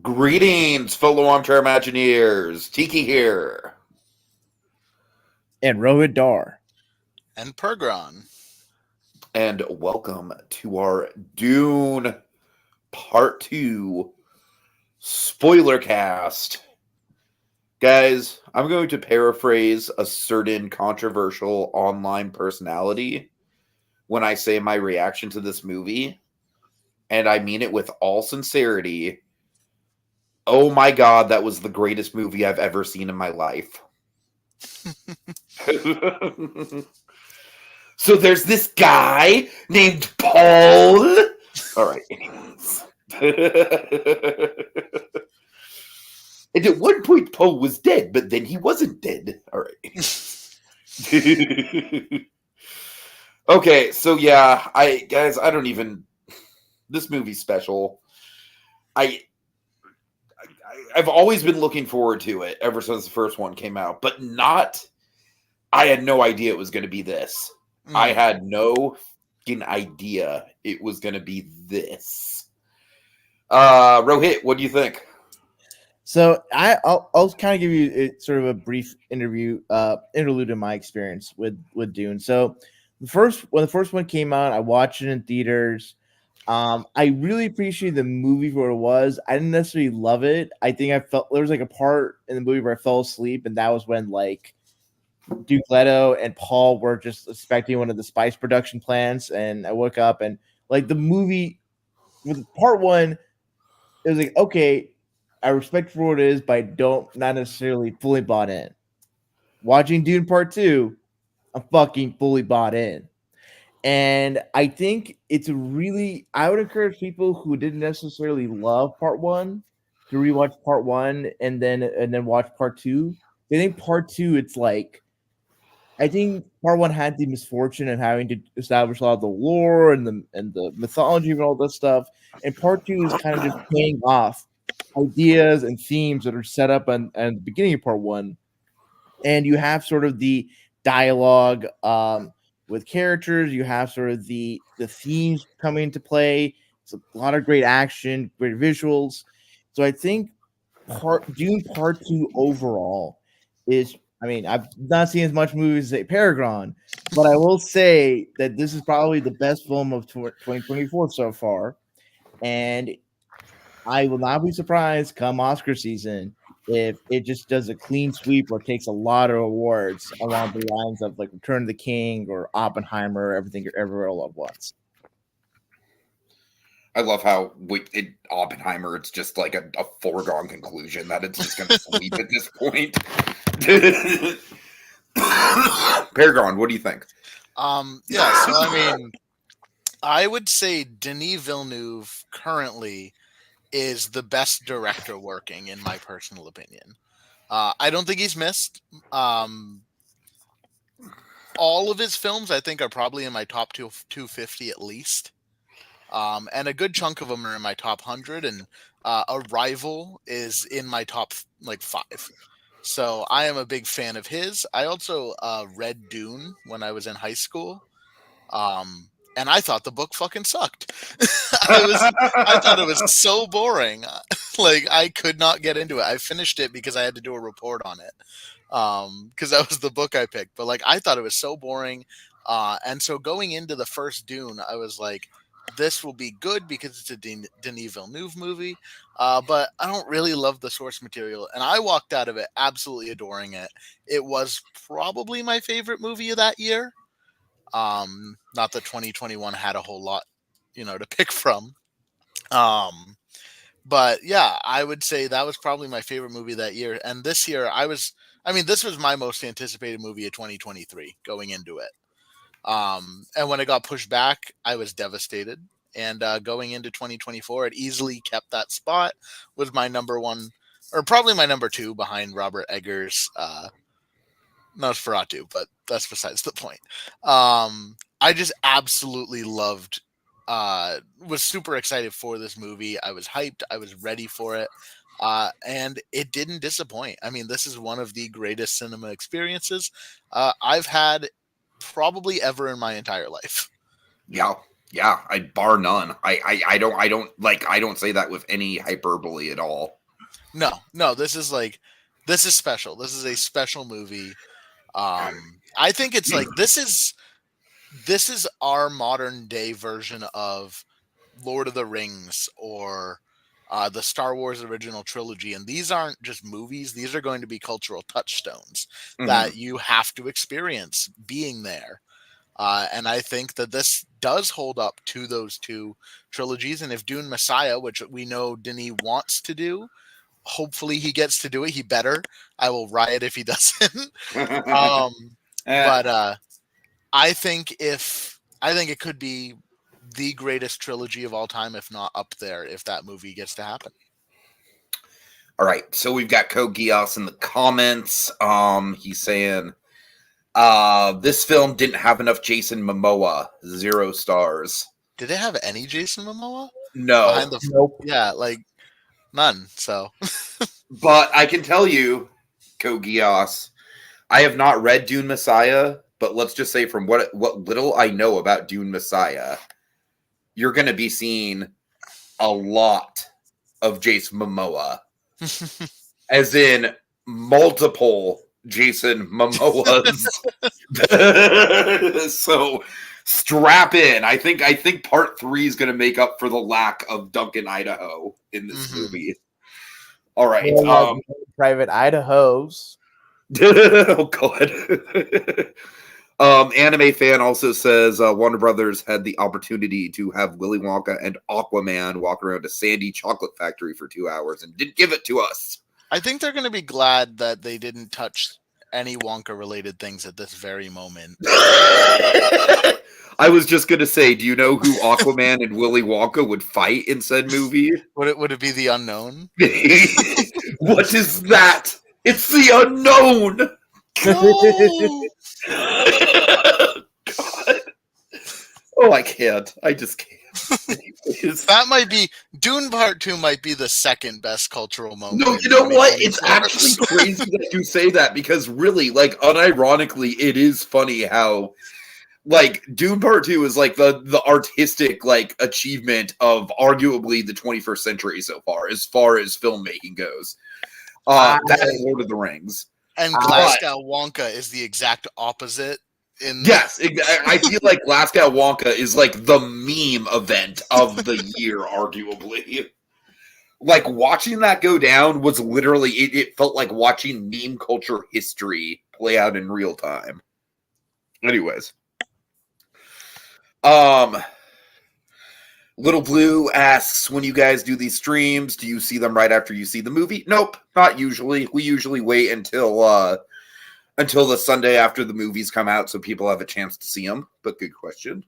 Greetings, fellow armchair Imagineers. Tiki here. And Rohith. And PerGron. And welcome to our Dune Part 2 SpoilerCast. Guys, I'm going to paraphrase a certain controversial online personality when I say my reaction to this movie, and I mean it with all sincerity. Oh my god, that was the greatest movie I've ever seen in my life. So there's this guy named Paul. All right. And at one point, Paul was dead, but then he wasn't dead. All right. Okay, so yeah, I don't even. This movie's special. I've always been looking forward to it ever since the first one came out, but I had no idea it was going to be this. I had no fucking idea it was going to be this. Rohith, what do you think? So I'll kind of give you sort of a brief interlude in my experience with Dune. So when the first one came out, I watched it in theaters. I really appreciated the movie for what it was. I didn't necessarily love it. I think there was like a part in the movie where I fell asleep, and that was when like Duke Leto and Paul were just inspecting one of the spice production plants, and I woke up and like the movie with part one, it was like, okay, I respect for what it is, but I not necessarily fully bought in. Watching Dune Part 2, I'm fucking fully bought in. And I think I would encourage people who didn't necessarily love part one to rewatch part one and then watch part two. I think part two, I think part one had the misfortune of having to establish a lot of the lore and the mythology and all this stuff. And part two is kind of just paying off ideas and themes that are set up at the beginning of part one. And you have sort of the dialogue with characters, you have sort of the themes coming into play. It's a lot of great action, great visuals. So I think Dune Part 2 overall is, I mean, I've not seen as much movies as PerGron, but I will say that this is probably the best film of 2024 so far. And I will not be surprised come Oscar season if it just does a clean sweep or takes a lot of awards along the lines of like Return of the King or Oppenheimer, Everything Everywhere All at Once. I love how Oppenheimer, it's just like a foregone conclusion that it's just going to sweep at this point. PerGron, what do you think? Yeah, so I mean, I would say Denis Villeneuve currently is the best director working, in my personal opinion. I don't think he's missed. All of his films, I think, are probably in my top 250 at least. And a good chunk of them are in my top 100, and Arrival is in my top 5. So I am a big fan of his. I also read Dune when I was in high school. And I thought the book fucking sucked. I thought it was so boring. Like, I could not get into it. I finished it because I had to do a report on it. Because that was the book I picked. But, like, I thought it was so boring. And so going into the first Dune, I was like, this will be good because it's a Denis Villeneuve movie. But I don't really love the source material. And I walked out of it absolutely adoring it. It was probably my favorite movie of that year. Not that 2021 had a whole lot, to pick from. But yeah, I would say that was probably my favorite movie that year. And this year this was my most anticipated movie of 2023 going into it. And when it got pushed back, I was devastated. And going into 2024, it easily kept that spot. Was my number one, or probably my number 2 behind Robert Eggers' Nosferatu, but that's besides the point. I just absolutely loved, was super excited for this movie. I was hyped. I was ready for it. And it didn't disappoint. I mean, this is one of the greatest cinema experiences I've had probably ever in my entire life. Yeah. Yeah, I bar none. I don't say that with any hyperbole at all. No, this is special. This is a special movie. I think it's like this is our modern day version of Lord of the Rings or the Star Wars original trilogy. And these aren't just movies, these are going to be cultural touchstones that you have to experience being there. And I think that this does hold up to those two trilogies. And if Dune Messiah, which we know Denis wants to do, hopefully he gets to do it. He better. I will riot if he doesn't. But I think it could be the greatest trilogy of all time, if not up there, if that movie gets to happen. All right, so we've got Code Geass in the comments. He's saying this film didn't have enough Jason Momoa, 0 stars. Did it have any Jason Momoa? No. Nope. Yeah, like none. So, but I can tell you, Code Geass, I have not read Dune Messiah, but let's just say from what little I know about Dune Messiah, you're going to be seeing a lot of Jason Momoa, as in multiple Jason Momoas. So strap in. I think part 3 is going to make up for the lack of Duncan Idaho in this movie. All right. Private Idahos. Oh God. Anime fan also says Warner Brothers had the opportunity to have Willy Wonka and Aquaman walk around a sandy chocolate factory for 2 hours and didn't give it to us. I think they're going to be glad that they didn't touch any Wonka related things at this very moment. I was just going to say, do you know who Aquaman and Willy Wonka would fight in said movie? Would it be the unknown? What is that? It's the unknown. No! God. Oh, I can't. I just can't. That might be Dune Part 2 might be the second best cultural moment. No, you know what? It's actually crazy that you say that, because really, like, unironically, it is funny how, like, Dune Part 2 is like the artistic, like, achievement of arguably the 21st century so far as filmmaking goes. That is Lord of the Rings. And Glasgow Wonka is the exact opposite. Yes, I feel like Glasgow Wonka is like the meme event of the year, arguably. Like, watching that go down was literally, it felt like watching meme culture history play out in real time. Anyways. Little Blue asks, when you guys do these streams, do you see them right after you see the movie? Nope, not usually. We usually wait until the Sunday after the movies come out so people have a chance to see them. But good question.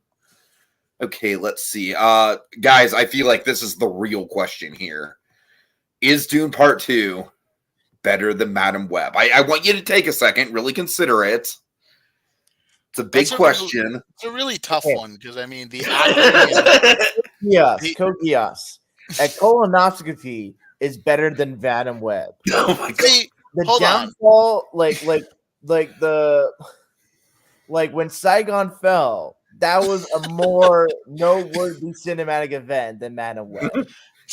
Okay, let's see. Guys, I feel like this is the real question here. Is Dune Part 2 better than Madam Web? I want you to take a second, really consider it. It's a big question. It's a really tough one, because, I mean, the Code Geass. A colonoscopy is better than Madam Web. Oh my God. The downfall, like when Saigon fell, that was a more noteworthy cinematic event than Madam Web.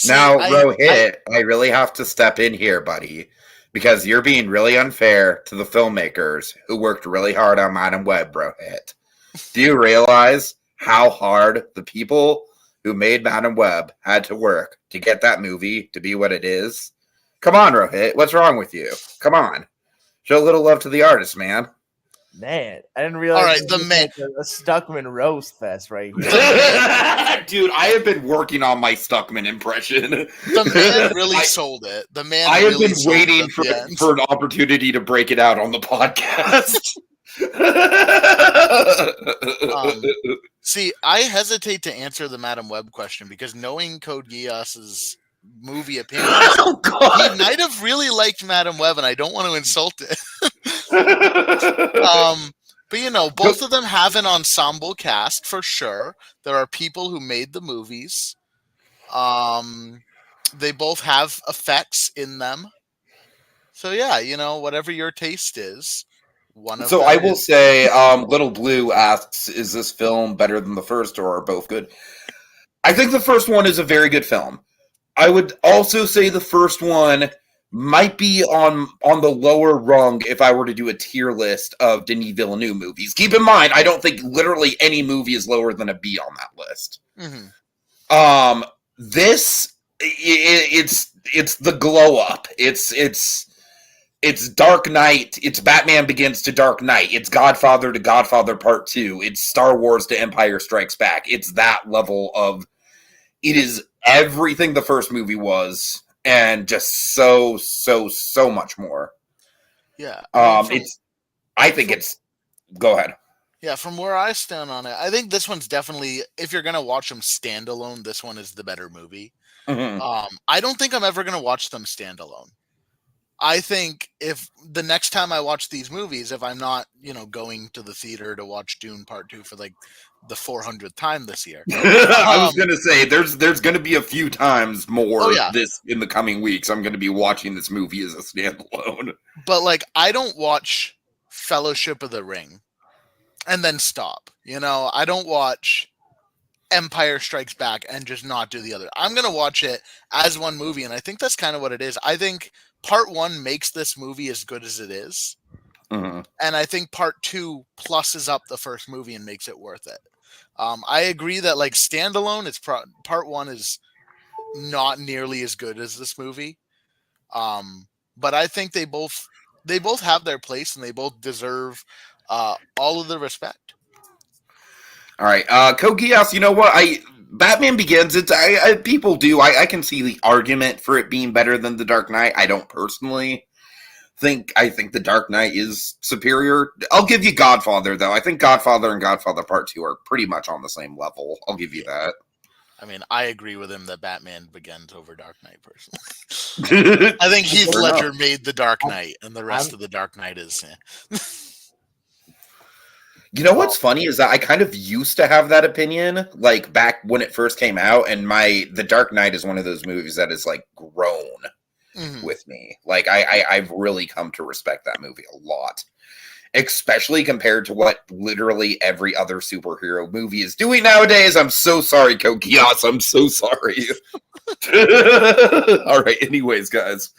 Now, Rohith, I really have to step in here, buddy, because you're being really unfair to the filmmakers who worked really hard on Madam Web, Rohith. Do you realize how hard the people who made Madam Web had to work to get that movie to be what it is? Come on, Rohith. What's wrong with you? Come on. Show a little love to the artist, man. Man, I didn't realize. All right, the man, a Stuckman roast fest right here. Dude, I have been working on my Stuckman impression. The man really sold it. The man. I have really been waiting for an opportunity to break it out on the podcast. See, I hesitate to answer the Madam Web question, because knowing Code Geass's movie opinion, he might have really liked Madam Web, and I don't want to insult it. But you know, both of them have an ensemble cast for sure. There are people who made the movies. They both have effects in them. So yeah, you know, whatever your taste is, One of So them I will is say, Little Blue asks, "Is this film better than the first, or are both good?" I think the first one is a very good film. I would also say the first one might be on the lower rung if I were to do a tier list of Denis Villeneuve movies. Keep in mind, I don't think literally any movie is lower than a B on that list. This it's the glow up. It's Dark Knight. It's Batman Begins to Dark Knight. It's Godfather to Godfather Part 2. It's Star Wars to Empire Strikes Back. It's that level of. It is everything the first movie was, and just so much more. Yeah, I think it's. Go ahead. Yeah, from where I stand on it, I think this one's definitely, if you're gonna watch them standalone, this one is the better movie. I don't think I'm ever gonna watch them standalone. I think if the next time I watch these movies, if I'm not, going to the theater to watch Dune Part 2 for like the 400th time this year. I was gonna say there's gonna be a few times more yeah. this in the coming weeks. I'm gonna be watching this movie as a standalone. But like, I don't watch Fellowship of the Ring and then stop. I don't watch Empire Strikes Back and just not do the other. I'm gonna watch it as one movie, and I think that's kind of what it is. I think Part 1 makes this movie as good as it is. And I think Part 2 pluses up the first movie and makes it worth it. I agree that like standalone, Part 1 is not nearly as good as this movie. But I think they both have their place and they both deserve all of the respect. All right, Kogias, you know what? Batman Begins. People do. I can see the argument for it being better than The Dark Knight. I don't personally think. I think The Dark Knight is superior. I'll give you Godfather though. I think Godfather and Godfather Part 2 are pretty much on the same level. I'll give you that. I mean, I agree with him that Batman Begins over Dark Knight personally. I think Heath Ledger made The Dark Knight, and the rest of The Dark Knight is. You know what's funny is that I kind of used to have that opinion, like back when it first came out, and The Dark Knight is one of those movies that has like grown with me. Like I've really come to respect that movie a lot, especially compared to what literally every other superhero movie is doing nowadays. I'm so sorry, Kokias. I'm so sorry. All right. Anyways, guys.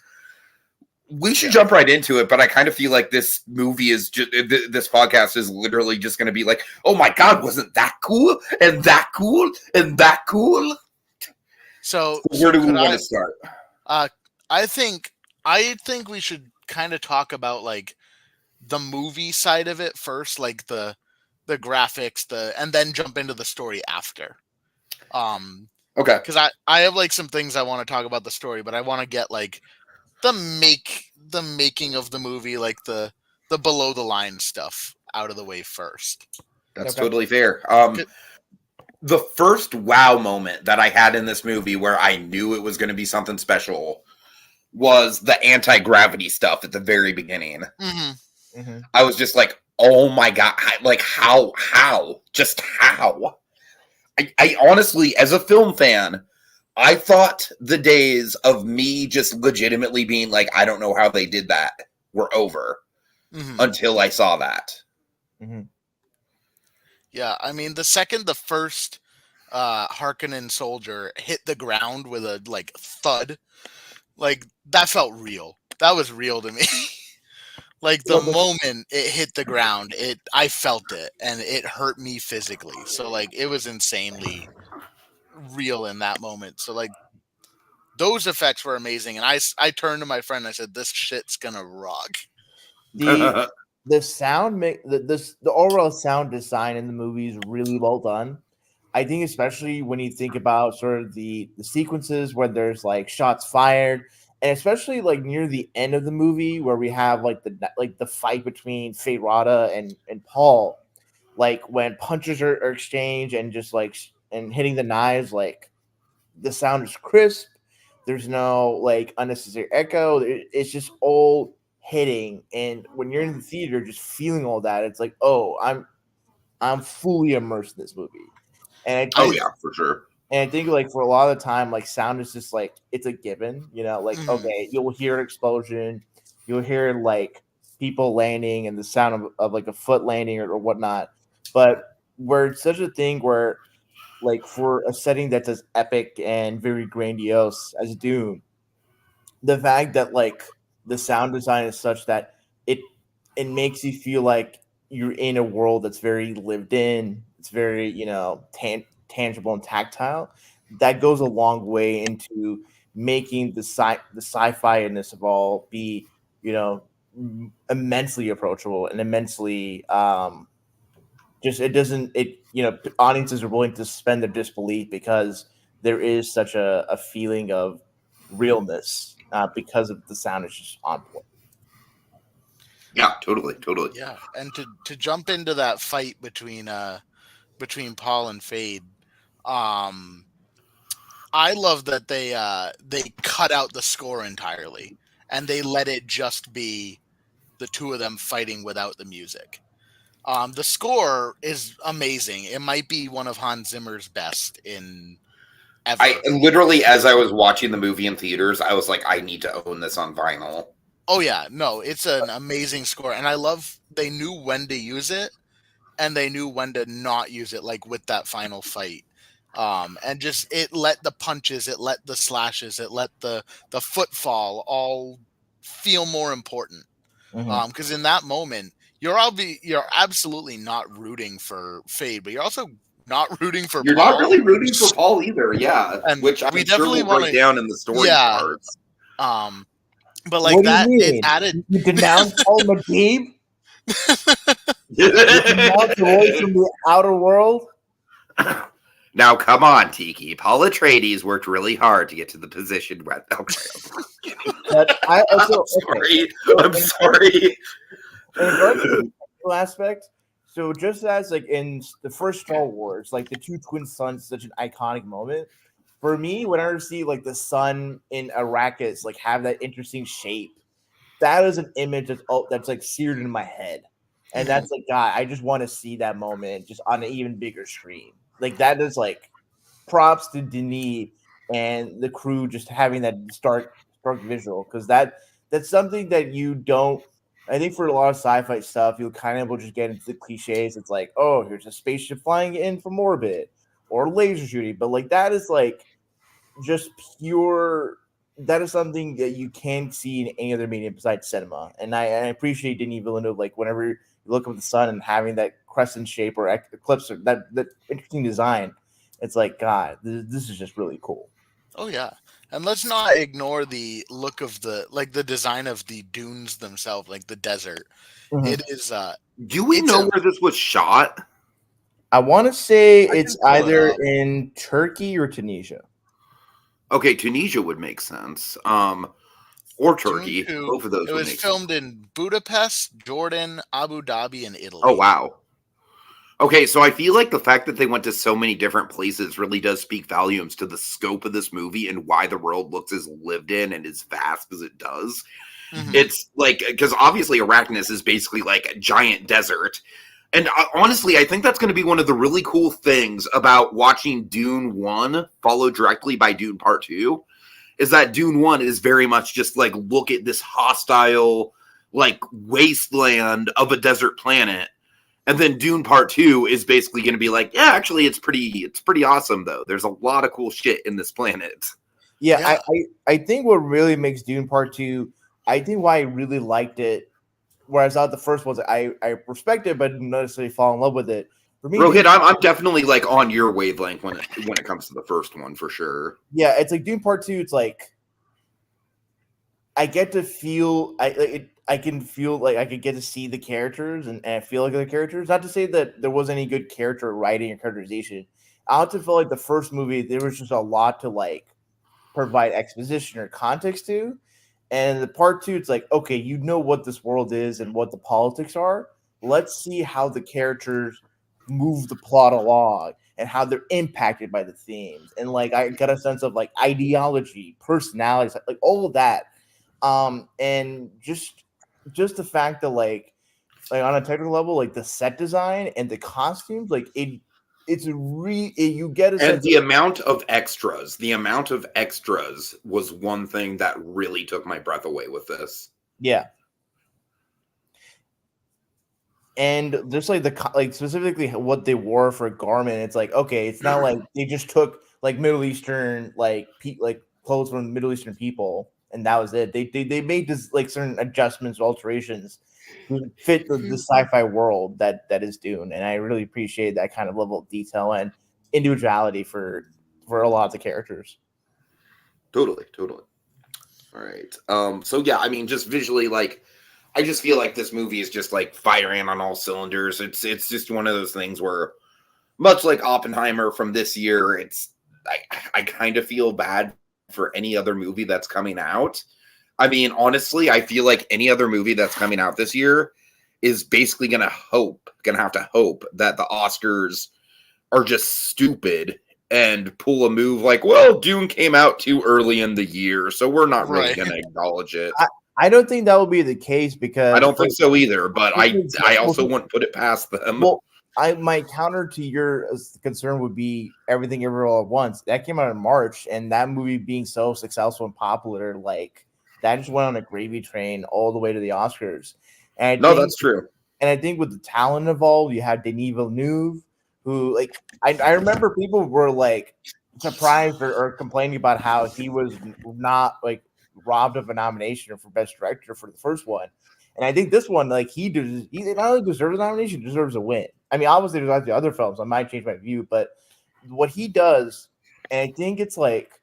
We should jump right into it, but I kind of feel like this movie is just this podcast is literally just going to be like, oh my god, wasn't that cool and that cool and that cool? So where do we want to start? I think we should kind of talk about like the movie side of it first, like the graphics, and then jump into the story after. Okay, because I have like some things I want to talk about the story, but I want to get like the making of the movie, like the below the line stuff out of the way first. That's totally fair. The first wow moment that I had in this movie where I knew it was going to be something special was the anti-gravity stuff at the very beginning. I was just like, oh my god, like how just how? I honestly, as a film fan, I thought the days of me just legitimately being like, I don't know how they did that, were over until I saw that. Yeah, I mean, the second the first Harkonnen soldier hit the ground with a like thud, like that felt real. That was real to me. Like the moment it hit the ground, I felt it and it hurt me physically. So like it was insanely real in that moment. So like those effects were amazing, and I turned to my friend and I said, "This shit's gonna rock." The sound the overall sound design in the movie is really well done. I think especially when you think about sort of the sequences where there's like shots fired, and especially like near the end of the movie where we have like the fight between Feyd-Rautha and Paul, like when punches are exchanged and just like and hitting the knives, like the sound is crisp. There's no like unnecessary echo. It's just all hitting, and when you're in the theater, just feeling all that, it's like, oh, I'm fully immersed in this movie. And yeah, for sure. And I think like for a lot of the time, like sound is just like it's a given, like okay, you'll hear an explosion, you'll hear like people landing and the sound of like a foot landing or whatnot. But where it's such a thing where like for a setting that's as epic and very grandiose as Dune, the fact that like the sound design is such that it it makes you feel like you're in a world that's very lived in. It's very tangible and tactile. That goes a long way into making the sci-fi-ness of all be immensely approachable and immensely just it doesn't it audiences are willing to suspend their disbelief because there is such a feeling of realness because of the sound is just on point. Yeah, totally. Yeah, and to jump into that fight between Paul and Fade, um, I love that they cut out the score entirely and they let it just be the two of them fighting without the music. The score is amazing. It might be one of Hans Zimmer's best in ever. I literally, as I was watching the movie in theaters, I was like, I need to own this on vinyl. Oh yeah, no, it's an amazing score, and I love they knew when to use it, and they knew when to not use it, like with that final fight. And just it let the punches, it let the slashes, it let the footfall all feel more important. Because in that moment, you're absolutely not rooting for Fade, but you're also not rooting for You're Paul. not really rooting for Paul either, yeah. And which I'm we sure definitely we'll break wanna- down in the story Yeah. parts. But like What do you that, mean? it added. You denounce Paul McGee? You denounce Roy from the outer world? Now, come on, Tiki. Paul Atreides worked really hard to get to the position where. Okay. I'm sorry. In regards to the technical aspect, so just as like in the first Star Wars, like the two twin suns, is such an iconic moment. For me, whenever I see like the sun in Arrakis like have that interesting shape, that is an image that's like seared in my head, and that's like God, I just want to see that moment just on an even bigger screen. Like that is like props to Denis and the crew just having that stark visual because that's something that you don't. I think for a lot of sci-fi stuff, you'll kind of will just get into the cliches. It's like, oh, here's a spaceship flying in from orbit or laser shooting, but like that is like just pure. That is something that you can't see in any other medium besides cinema, and I appreciate Denis Villeneuve. Like whenever you look up at the sun and having that crescent shape or eclipse or that interesting design, it's like God, this is just really cool. Oh yeah, and let's not ignore the look of the design of the dunes themselves, like the desert. Mhm. It is. Do we know where this was shot? I want to say I it's can pull it either up. in Turkey or Tunisia. Okay, Tunisia would make sense. Or Turkey. Dune 2, Both of those it would was make filmed sense. in Budapest, Jordan, Abu Dhabi, and Italy. Oh, wow. Okay, so I feel like the fact that they went to so many different places really does speak volumes to the scope of this movie and why the world looks as lived in and as vast as it does. Mhm. It's like, because obviously Arrakis is basically like a giant desert. And honestly, I think that's going to be one of the really cool things about watching Dune 1 followed directly by Dune Part 2 is that Dune 1 is very much just like, look at this hostile, like, wasteland of a desert planet. And then Dune Part 2 is basically going to be like, yeah, actually, it's pretty awesome, though. There's a lot of cool shit in this planet. Yeah. I think what really makes Dune Part 2, I think why I really liked it, whereas out the first ones, I respect it, but didn't necessarily fall in love with it. For me, Rohith, I'm definitely like on your wavelength when it comes to the first one, for sure. yeah, it's like Dune Part 2, it's like I get to feel I can feel like I could get to see the characters and I feel like the characters. Not to say that there was any good character writing or characterization. I also feel like the first movie there was just a lot to like provide exposition or context to. And the part two, it's like, okay, you know what this world is and what the politics are. Let's see how the characters move the plot along and how they're impacted by the themes. And like I got a sense of like ideology, personalities, like all of that. And just the fact that like on a technical level, like the set design and the costumes, like it's you get a And sense the amount of extras was one thing that really took my breath away with this. Yeah. and just like specifically what they wore for a garment, it's like, okay, it's not like they just took like Middle Eastern like clothes from Middle Eastern people and that was it. They made this like certain adjustments, alterations to fit the sci-fi world that is Dune, and I really appreciate that kind of level of detail and individuality for a lot of the characters. Totally. All right. So yeah, I mean, just visually, like, I just feel like this movie is just like firing on all cylinders. It's just one of those things where, much like Oppenheimer from this year, I kind of feel bad for any other movie that's coming out. I mean, honestly, I feel like any other movie that's coming out this year is basically gonna have to hope that the Oscars are just stupid and pull a move like, well, Dune came out too early in the year, so we're not really going to acknowledge it. I don't think that will be the case because I don't think so either, but I also wouldn't put it past them. Well, my counter to your concern would be Everything Everywhere All at Once. That came out in March, and that movie being so successful and popular, like that just went on a gravy train all the way to the Oscars. And that's true. And I think with the talent involved, you have Denis Villeneuve, who like I remember people were like surprised or complaining about how he was not like robbed of a nomination for Best Director for the first one. And I think this one, like he not only deserves a nomination, he deserves a win. I mean, obviously there's the other films. I might change my view, but what he does, and I think it's like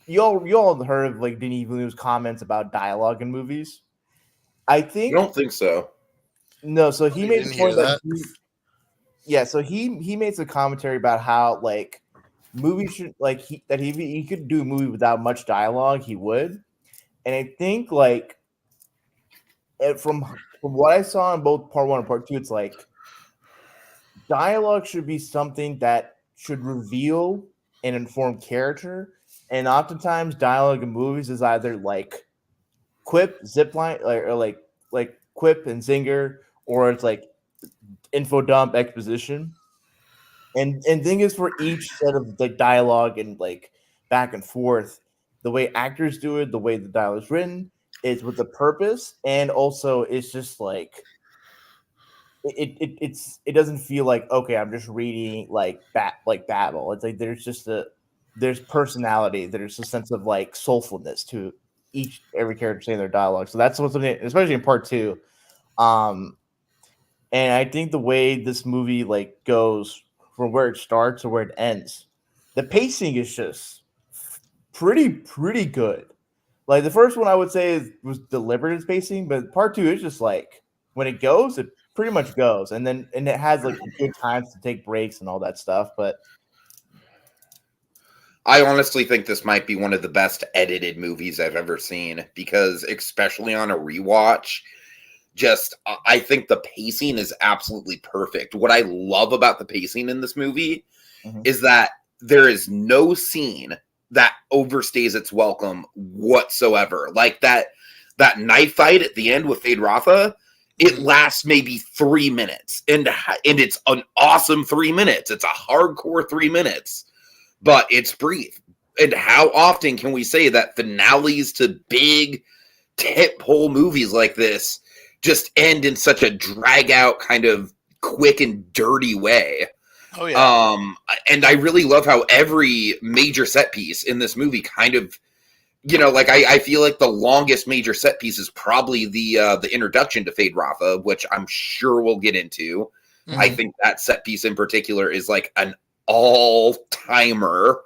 you all heard of like Denis Villeneuve's comments about dialogue in movies. I think I don't think so. No, so he made the point so he made some commentary about how like movies should like he could do a movie without much dialogue, he would. And I think like from what I saw in both part 1 and part 2, it's like dialogue should be something that should reveal and inform character. And oftentimes dialogue in movies is either like quip, zipline, or like quip and zinger, or it's like info dump exposition. And thing is, for each set of like dialogue and like back and forth, the way actors do it, the way the dialogue is written, is with the purpose, and also it's just like it doesn't feel like, okay, I'm just reading like babble. It's like there's personality, there's a sense of like soulfulness to every character saying their dialogue. So that's what's especially in part 2. And I think the way this movie like goes from where it starts to where it ends, the pacing is just pretty good. Like the first one I would say was deliberate its pacing, but part 2 is just like when it goes, it pretty much goes. And it has like good times to take breaks and all that stuff. But I honestly think this might be one of the best edited movies I've ever seen, because especially on a rewatch, I think the pacing is absolutely perfect. What I love about the pacing in this movie is that there is no scene that overstays its welcome whatsoever. Like that knife fight at the end with Fade Rafa, it lasts maybe 3 minutes, and it's an awesome 3 minutes. It's a hardcore 3 minutes, but it's brief. And how often can we say that finales to big tentpole movies like this just end in such a drag out kind of quick and dirty way? Oh yeah. And I really love how every major set piece in this movie kind of, like I feel like the longest major set piece is probably the introduction to Fade Rafa, which I'm sure we'll get into. I think that set piece in particular is like an all-timer.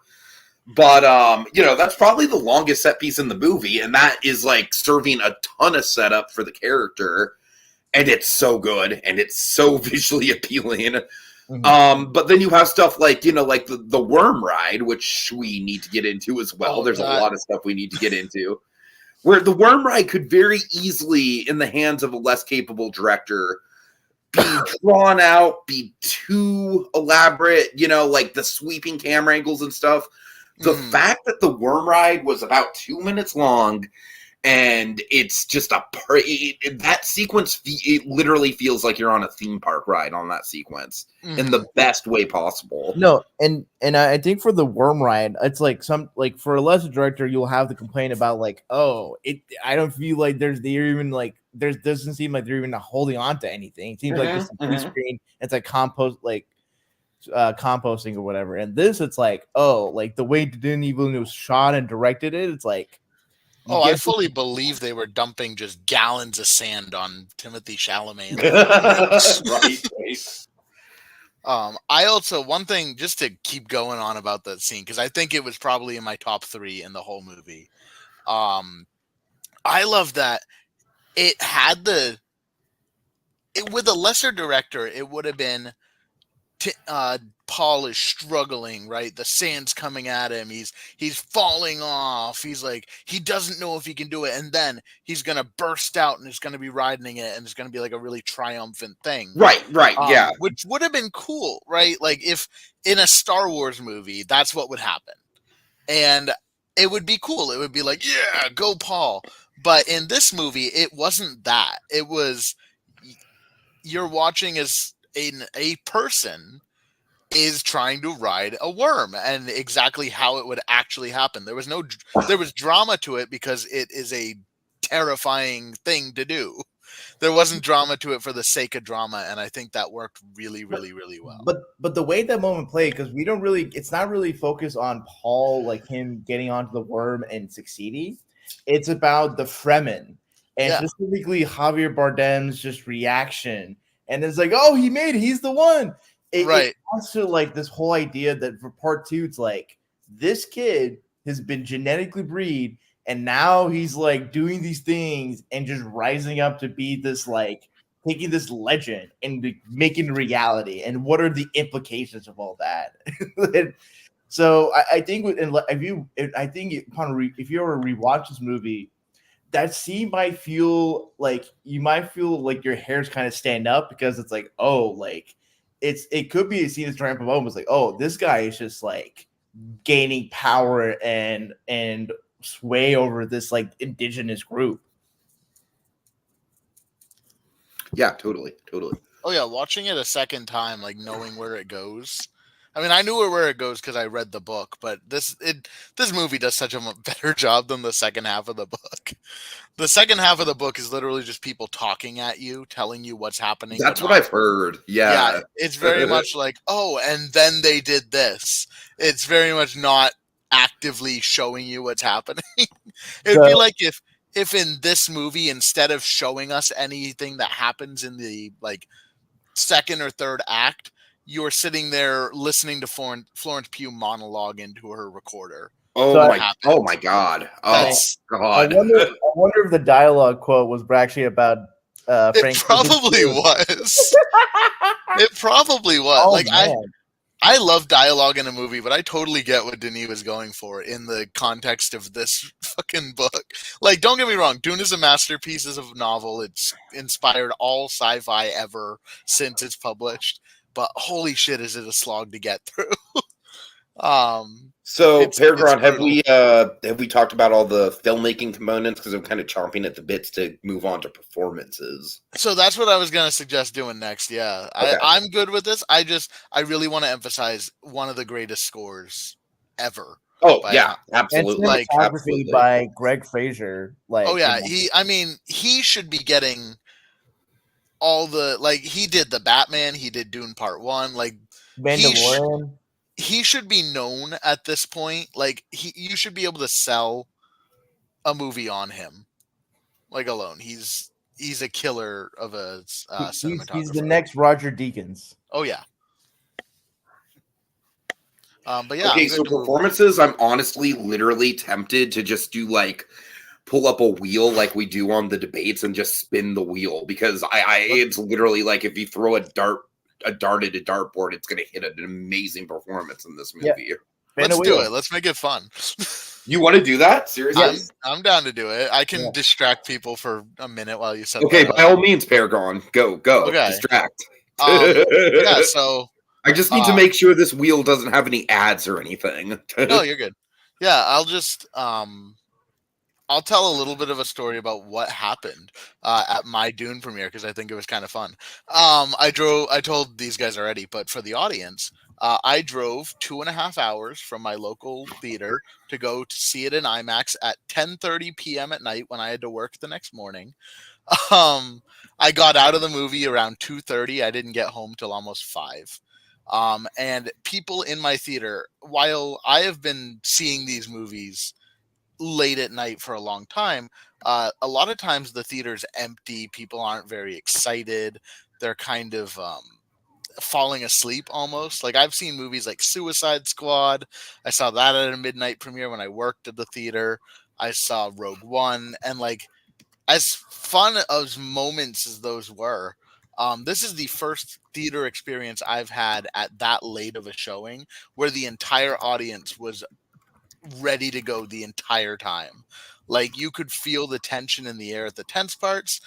But that's probably the longest set piece in the movie, and that is like serving a ton of setup for the character, and it's so good and it's so visually appealing. But then you have stuff like like the worm ride, which we need to get into as well. There's a lot of stuff we need to get into, where the worm ride could very easily, in the hands of a less capable director, be drawn out, be too elaborate, like the sweeping camera angles and stuff. The fact that the worm ride was about 2 minutes long and it's just that sequence. It literally feels like you're on a theme park ride on that sequence in the best way possible. No, and I think for the worm ride, it's like for a lesser director, you'll have the complaint about like, oh, I don't feel like they're even like doesn't seem like they're even holding on to anything. It seems like just a green screen. It's like composting or whatever. And this, it's like, oh, like the way Denis Villeneuve shot and directed it, it's like, I fully believe they were dumping just gallons of sand on Timothée Chalamet. Right. I also, one thing just to keep going on about that scene, because I think it was probably in my top 3 in the whole movie. I love that it had with a lesser director, it would have been Paul is struggling, right? The sand's coming at him. He's falling off. He's like, he doesn't know if he can do it. And then he's going to burst out and he's going to be riding it. And it's going to be like a really triumphant thing. Right. Yeah. Which would have been cool, right? Like if in a Star Wars movie, that's what would happen. And it would be cool. It would be like, yeah, go Paul. But in this movie, it wasn't that. It was, you're watching as a person is trying to ride a worm, and exactly how it would actually happen. There was drama to it because it is a terrifying thing to do. There wasn't drama to it for the sake of drama, and I think that worked really, really, really well. But the way that moment played, because it's not really focused on Paul, like him getting onto the worm and succeeding. It's about the Fremen, and specifically Javier Bardem's just reaction. And it's like, oh, he made it. He's the one. It also like this whole idea that for part 2, it's like this kid has been genetically breed, and now he's like doing these things and just rising up to be this like taking this legend and making reality. And what are the implications of all that? So I think if you ever rewatch this movie, that scene might feel like you might feel like your hairs kind of stand up, because it's like, oh, like it could be a scene that's trying to promote. It's like, oh, this guy is just like gaining power and sway over this like indigenous group. Yeah, totally. Oh yeah, watching it a second time, like knowing where it goes. I mean, I knew where it goes because I read the book, but this movie does such a better job than the second half of the book. The second half of the book is literally just people talking at you, telling you what's happening. That's what I've heard. Yeah, it's very much like, oh, and then they did this. It's very much not actively showing you what's happening. It'd be like if in this movie, instead of showing us anything that happens in the like second or third act, you're sitting there listening to Florence Pugh monologue into her recorder. Oh my god! I wonder if the dialogue quote was actually about Frank. It probably was. It probably was. Oh, like man. I love dialogue in a movie, but I totally get what Denis was going for in the context of this fucking book. Like, don't get me wrong, Dune is a masterpiece as a novel. It's inspired all sci-fi ever since it's published. But holy shit, is it a slog to get through? So, PerGron, have we talked about all the filmmaking components? Because I'm kind of chomping at the bits to move on to performances. So that's what I was going to suggest doing next. Yeah, okay. I'm good with this. I really want to emphasize one of the greatest scores ever. Oh yeah, absolutely. And cinematography by Greg Fraser. Like, oh yeah, he should be getting all the, like, he did the Batman, he did Dune Part 1, like Mandalorian. He should be known at this point. Like, you should be able to sell a movie on him, like, alone. He's a killer of a cinematographer. He's the next Roger Deakins. Oh yeah. But yeah. Okay, so performances, I'm honestly literally tempted to just do like pull up a wheel like we do on the debates and just spin the wheel, because it's literally like if you throw a dart at a dartboard, it's going to hit an amazing performance in this movie. Yeah. Let's do it. Let's make it fun. You want to do that? Seriously? I'm down to do it. I can distract people for a minute while you set Okay, by all means, PerGron. Go. Okay. Distract. Yeah, so I just need to make sure this wheel doesn't have any ads or anything. No, you're good. Yeah, I'll just I'll tell a little bit of a story about what happened at my Dune premiere because I think it was kind of fun. I told these guys already, but for the audience, I drove 2.5 hours from my local theater to go to see it in IMAX at 10:30 p.m. at night when I had to work the next morning. I got out of the movie around 2:30. I didn't get home till almost 5. And people in my theater, while I have been seeing these movies late at night for a long time, a lot of times the theater's empty. People aren't very excited. They're kind of falling asleep almost. Like I've seen movies like Suicide Squad. I saw that at a midnight premiere when I worked at the theater. I saw Rogue One, and like as fun as moments as those were, this is the first theater experience I've had at that late of a showing where the entire audience was ready to go the entire time. Like you could feel the tension in the air at the tense parts.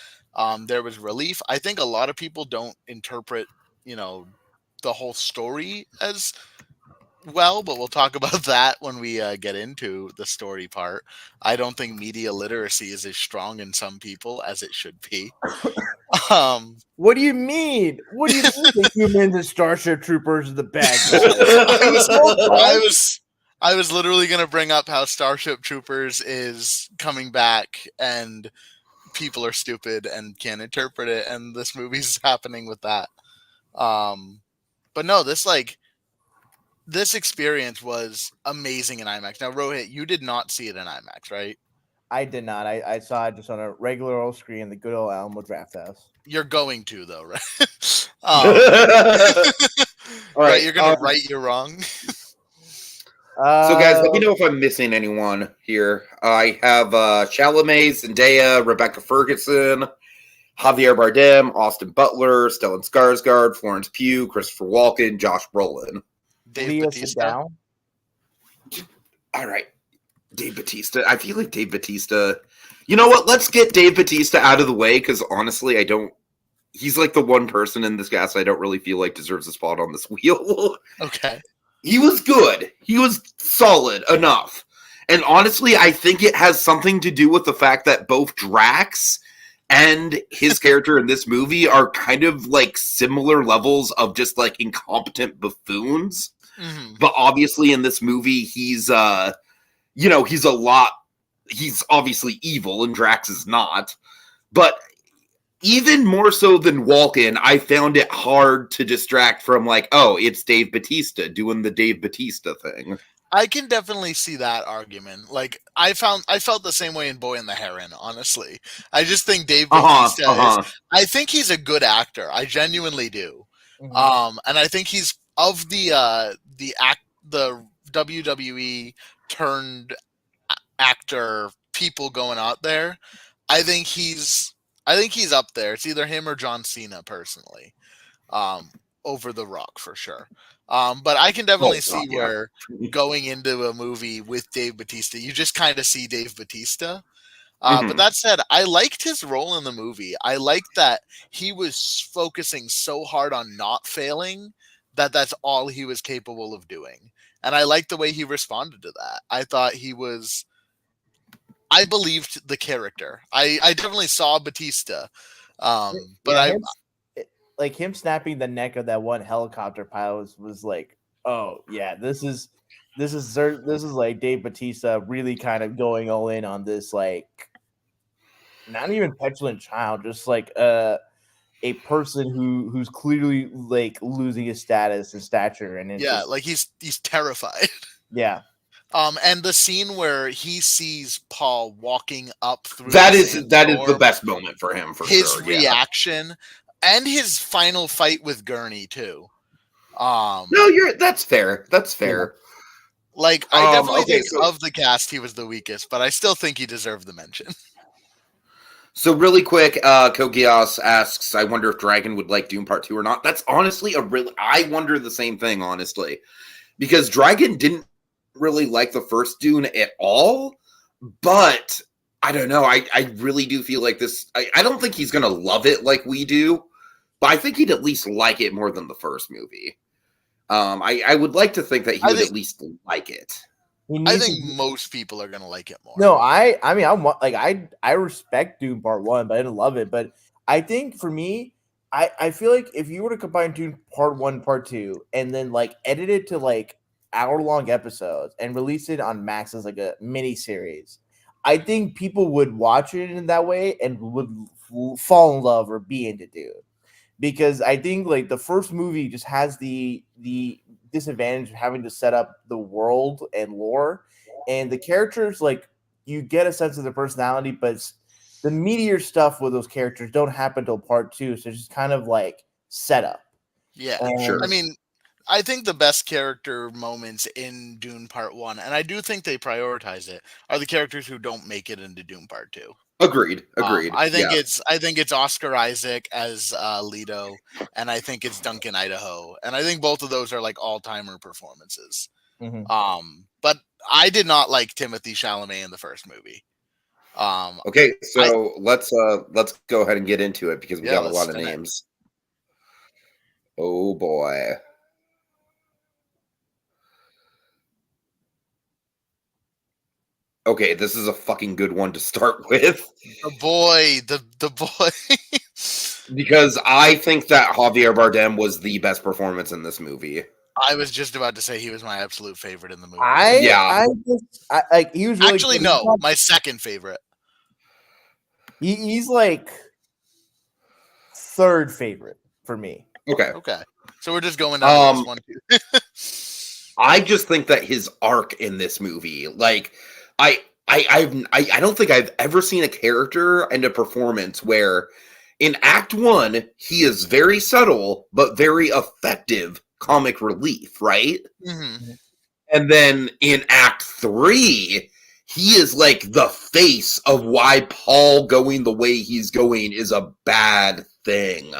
There was relief. I think a lot of people don't interpret, the whole story as well, but we'll talk about that when we get into the story part. I don't think media literacy is as strong in some people as it should be. What do you mean? What do you mean the humans and Starship Troopers are the bad guys? I was literally going to bring up how Starship Troopers is coming back and people are stupid and can't interpret it, and this movie's happening with that. But no, this experience was amazing in IMAX. Now, Rohit, you did not see it in IMAX, right? I did not. I saw it just on a regular old screen, the good old Alamo Draft House. You're going to, though, right? All right, you're going to right your wrong. So, guys, let me know if I'm missing anyone here. I have Chalamet, Zendaya, Rebecca Ferguson, Javier Bardem, Austin Butler, Stellan Skarsgård, Florence Pugh, Christopher Walken, Josh Brolin. Dave Bautista. All right. Dave Bautista. I feel like Dave Bautista. You know what? Let's get Dave Bautista out of the way because honestly, he's like the one person in this cast I don't really feel like deserves a spot on this wheel. Okay. He was good. He was solid enough. And honestly, I think it has something to do with the fact that both Drax and his character in this movie are kind of like similar levels of just like incompetent buffoons. Mm-hmm. But obviously in this movie, he's obviously evil and Drax is not. But even more so than Walken, I found it hard to distract from like, oh, it's Dave Bautista doing the Dave Bautista thing. I can definitely see that argument. Like I felt the same way in Boy and the Heron, honestly. I just think Dave Bautista I think he's a good actor. I genuinely do. Mm-hmm. And I think he's of the WWE turned actor people going out there. I think he's up there. It's either him or John Cena personally. Over The Rock for sure. But I can definitely see where going into a movie with Dave Bautista, you just kind of see Dave Bautista. But that said, I liked his role in the movie. I liked that he was focusing so hard on not failing that that's all he was capable of doing. And I liked the way he responded to that. I thought I believed the character. I definitely saw Bautista. Like him snapping the neck of that one helicopter pilot was like, oh yeah, this is like Dave Bautista really kind of going all in on this, like not even petulant child, just like a person who's clearly like losing his status and stature, and like he's terrified. Yeah. And the scene where he sees Paul walking up through that is the best moment for him for his sure. Reaction and his final fight with Gurney too. That's fair. That's fair. Like I definitely think of the cast he was the weakest, but I still think he deserved the mention. So really quick, Kogias asks, I wonder if Dragon would like Dune Part 2 or not. That's honestly I wonder the same thing, honestly. Because Dragon didn't really like the first Dune at all, but I don't know. I really do feel like this. I don't think he's going to love it like we do, but I think he'd at least like it more than the first movie. I would like to think that he would at least like it. He I needs think to. most people are gonna like it more. No, I mean, I respect Dune Part One, but I didn't love it. But I think for me, I feel like if you were to combine Dune Part One, Part Two, and then like edit it to like hour-long episodes and release it on Max as like a mini series, I think people would watch it in that way and would fall in love or be into Dune. Because I think like the first movie just has the disadvantage of having to set up the world and lore, and the characters, like, you get a sense of their personality, but the meatier stuff with those characters don't happen till part two, so it's just kind of like setup. Yeah, Sure. I mean, I think the best character moments in Dune Part One, and I do think they prioritize it, are the characters who don't make it into Dune Part Two. Agreed. Agreed. I think Yeah. it's Oscar Isaac as Leto, and I think it's Duncan Idaho, and I think both of those are like all timer performances. Mhm. But I did not like Timothy Chalamet in the first movie. Okay, so let's go ahead and get into it because we got a lot of spin it. names. Oh boy. Okay, this is a fucking good one to start with The boy. because I think that Javier Bardem was the best performance in this movie. I was just about to say he was my absolute favorite in the movie. Yeah. I like, he was really Actually, good. no, my second favorite. He's like third favorite for me. Okay. Okay, so we're just going down this one. I just think that his arc in this movie, like, I don't think I've ever seen a character and a performance where in Act 1 he is very subtle but very effective comic relief, right? Mm-hmm. And then in Act 3 he is like the face of why Paul going the way he's going is a bad thing,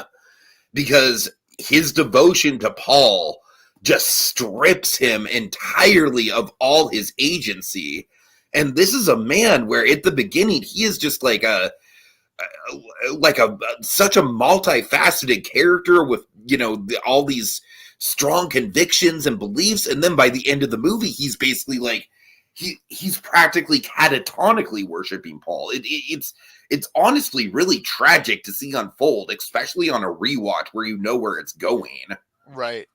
because his devotion to Paul just strips him entirely of all his agency. And this is a man where at the beginning he is just like such a multifaceted character with, you know, all these strong convictions and beliefs, and then by the end of the movie he's basically like he's practically catatonically worshiping Paul. It's honestly really tragic to see unfold, especially on a rewatch where you know where it's going. Right.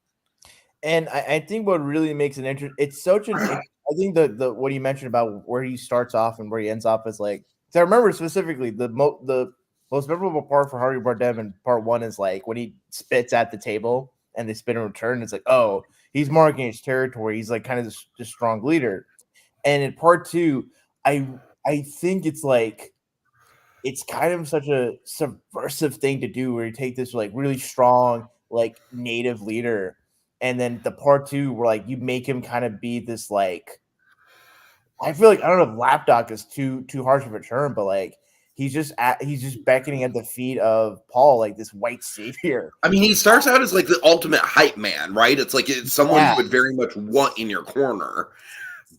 And I think what really makes it interesting, it's such an. I think the what you mentioned about where he starts off and where he ends up is like. So I remember specifically the most memorable part for Harvey Bardem in part one is like when he spits at the table and they spit in return. It's like, oh, he's marking his territory. He's like kind of this strong leader. And in part two, I think it's like it's kind of such a subversive thing to do where you take this like really strong like native leader, and then the part two where like you make him kind of be this like, I feel like, I don't know if lapdog is too harsh of a term, but like he's just beckoning at the feet of Paul, like this white savior. I mean, he starts out as like the ultimate hype man, right? It's like it's someone you would very much want in your corner.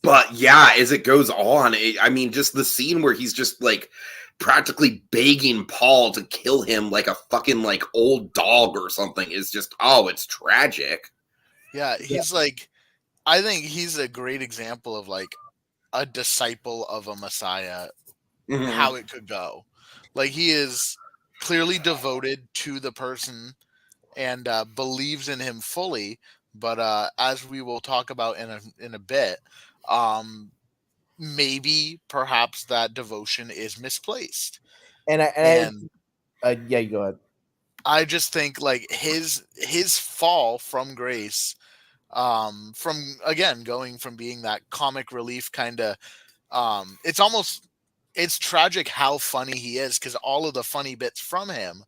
But yeah, as it goes on, I mean, just the scene where he's just like practically begging Paul to kill him like a fucking like old dog or something is just, oh, it's tragic. Yeah, he's like, I think he's a great example of like a disciple of a Messiah, how it could go. Like he is clearly devoted to the person and believes in him fully, but as we will talk about in a bit, maybe perhaps that devotion is misplaced. Yeah, you go ahead. I just think like his fall from grace, from again going from being that comic relief kind of, it's tragic how funny he is, because all of the funny bits from him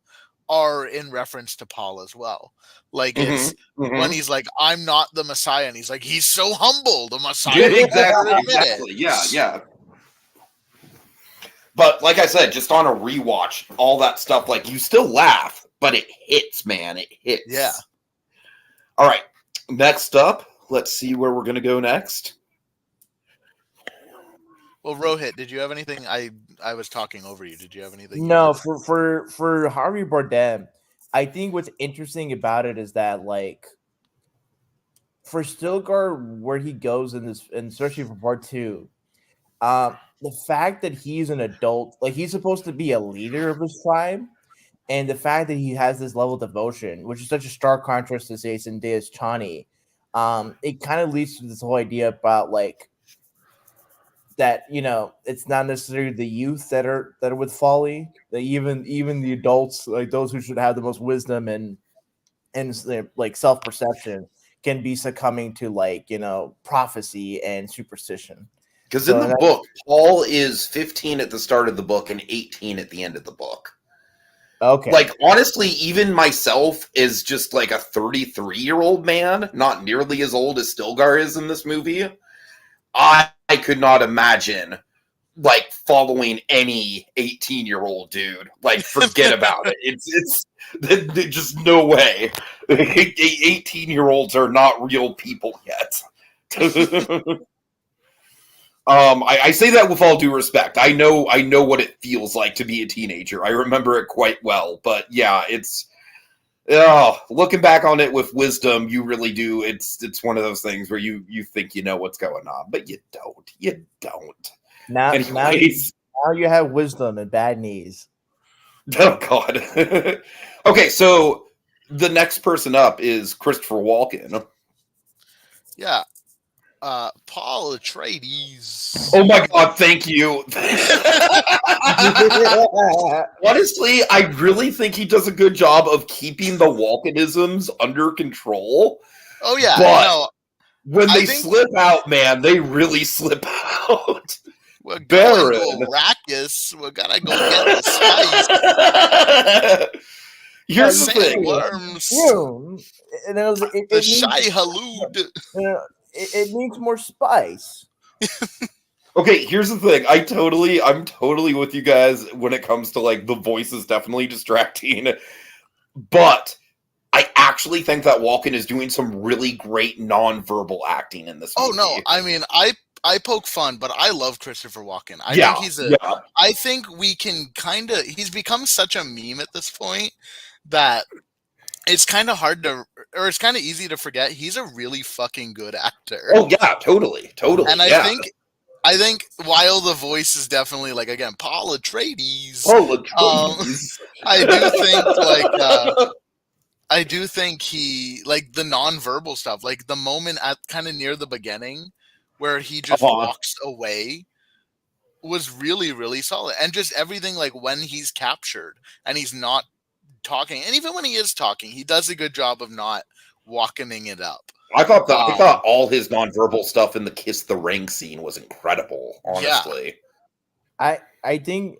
are in reference to Paul as well. Like it's when he's like, I'm not the Messiah, and he's like, he's so humble, the Messiah. Exactly. Yeah. But like I said, just on a rewatch, all that stuff, like you still laugh, but it hits, man. It hits. Yeah. All right. Next up, let's see where we're gonna go next. Well, Rohit, did you have anything? I was talking over you. Did you have anything? No, for Harvey Bardem, I think what's interesting about it is that like for Stilgar, where he goes in this, and especially for part 2, the fact that he's an adult, like he's supposed to be a leader of his tribe, and the fact that he has this level of devotion, which is such a stark contrast to say Zendaya's Chani, it kind of leads to this whole idea about like that, it's not necessarily the youth that are with folly, that even the adults, like those who should have the most wisdom and like self-perception, can be succumbing to like prophecy and superstition. Because in the book, Paul is 15 at the start of the book and 18 at the end of the book. Okay. Like, honestly, even myself is just like a 33-year-old man, not nearly as old as Stilgar is in this movie. I could not imagine, like, following any 18-year-old dude. Like, forget about it. It's just no way. 18-year-olds are not real people yet. I say that with all due respect. I know what it feels like to be a teenager. I remember it quite well. But yeah, it's looking back on it with wisdom, you really do. It's one of those things where you think you know what's going on, but you don't. You don't. Now you have wisdom and bad knees. Oh God. Okay, so the next person up is Christopher Walken. Yeah. Paul Atreides. Oh my God, thank you. Honestly, I really think he does a good job of keeping the Walkenisms under control. Oh yeah, but when they slip out, man, they really slip out. We're going to Arrakis. We're gonna go get the spice. Here's the thing. Worms. The Shai Halud. It needs more spice. Okay, here's the thing. I'm totally with you guys when it comes to like the voice is definitely distracting, but I actually think that Walken is doing some really great non-verbal acting in this movie. Oh no, I mean I poke fun, but I love Christopher Walken. I think we can he's become such a meme at this point that it's kind of hard to, or it's kind of easy to forget he's a really fucking good actor. Oh yeah, totally. And I think while the voice is definitely like again Paul Atreides, I do think he like the non-verbal stuff, like the moment at kind of near the beginning where he just walks away was really, really solid, and just everything like when he's captured and he's not talking, and even when he is talking, he does a good job of not walking it up. I thought all his nonverbal stuff in the Kiss the Ring scene was incredible. Honestly, I think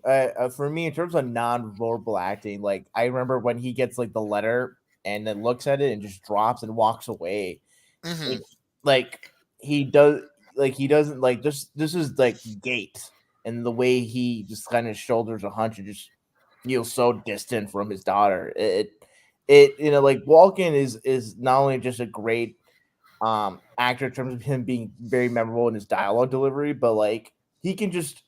for me in terms of nonverbal acting, like I remember when he gets like the letter and then looks at it and just drops and walks away. Mm-hmm. Like he doesn't like this is like gait, and the way he just kind of shoulders a hunch and just feels so distant from his daughter. It like Walken is not only just a great actor in terms of him being very memorable in his dialogue delivery, but like he can just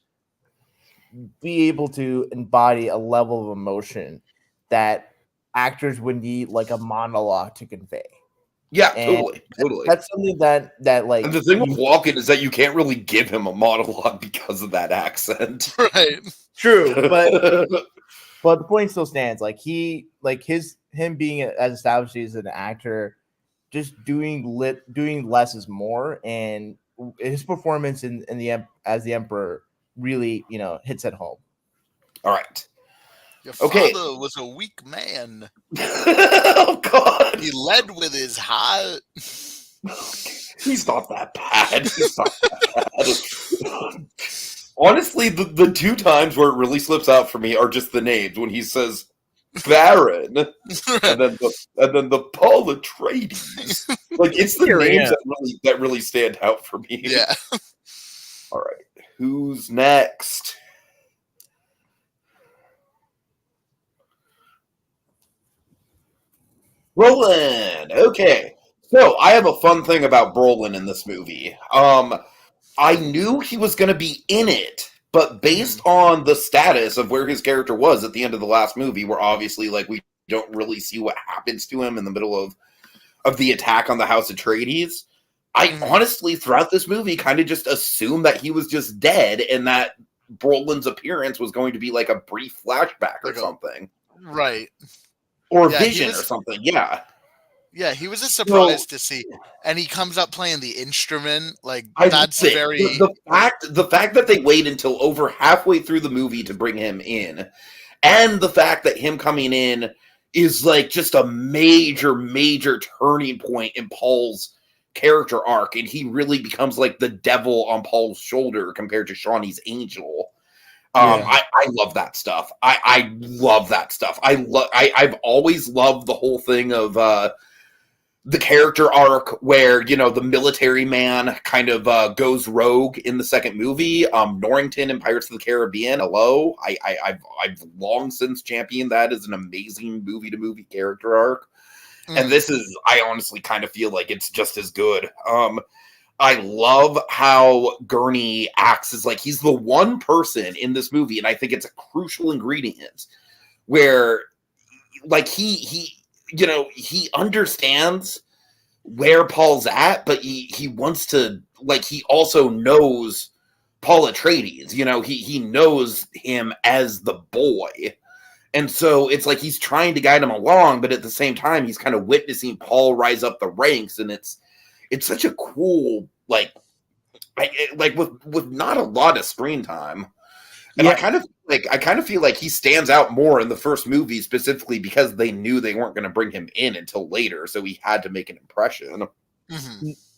be able to embody a level of emotion that actors would need like a monologue to convey. Yeah, totally. That's something that like. And the thing with Walken is that you can't really give him a monologue because of that accent. Right. True, but the point still stands. Like him being as established as an actor, just doing less is more, and his performance as the Emperor really hits at home. All right. Your father was a weak man. Oh God! He led with his heart. He's not that bad. Honestly, the two times where it really slips out for me are just the names. When he says Baron, and then the Paul Atreides. Like it's the names that really stand out for me. Yeah. All right, who's next? Brolin. Okay. So I have a fun thing about Brolin in this movie. I knew he was going to be in it, but based on the status of where his character was at the end of the last movie, where obviously like we don't really see what happens to him in the middle of the attack on the House Atreides, I honestly, throughout this movie, kind of just assumed that he was just dead and that Brolin's appearance was going to be like a brief flashback or something. Right. Or vision or something, yeah. Yeah, he was a surprise to see. And he comes up playing the instrument. Like, that's very... The fact that they wait until over halfway through the movie to bring him in, and the fact that him coming in is like just a major, major turning point in Paul's character arc, and he really becomes like the devil on Paul's shoulder compared to Shawnee's angel. I love that stuff. I love that stuff. I've always loved the whole thing of the character arc where, you know, the military man kind of goes rogue in the second movie. Norrington in Pirates of the Caribbean. Hello. I've long since championed that as an amazing movie to movie character arc. And this is, I honestly kind of feel like it's just as good. I love how Gurney acts as like he's the one person in this movie, and I think it's a crucial ingredient where like he you know, he understands where Paul's at, but he wants to, like, he also knows Paul Atreides, you know, he knows him as the boy. And so it's like he's trying to guide him along, but at the same time, he's kind of witnessing Paul rise up the ranks, and it's such a cool, like with not a lot of screen time. And I kind of feel like he stands out more in the first movie, specifically because they knew they weren't going to bring him in until later, so he had to make an impression.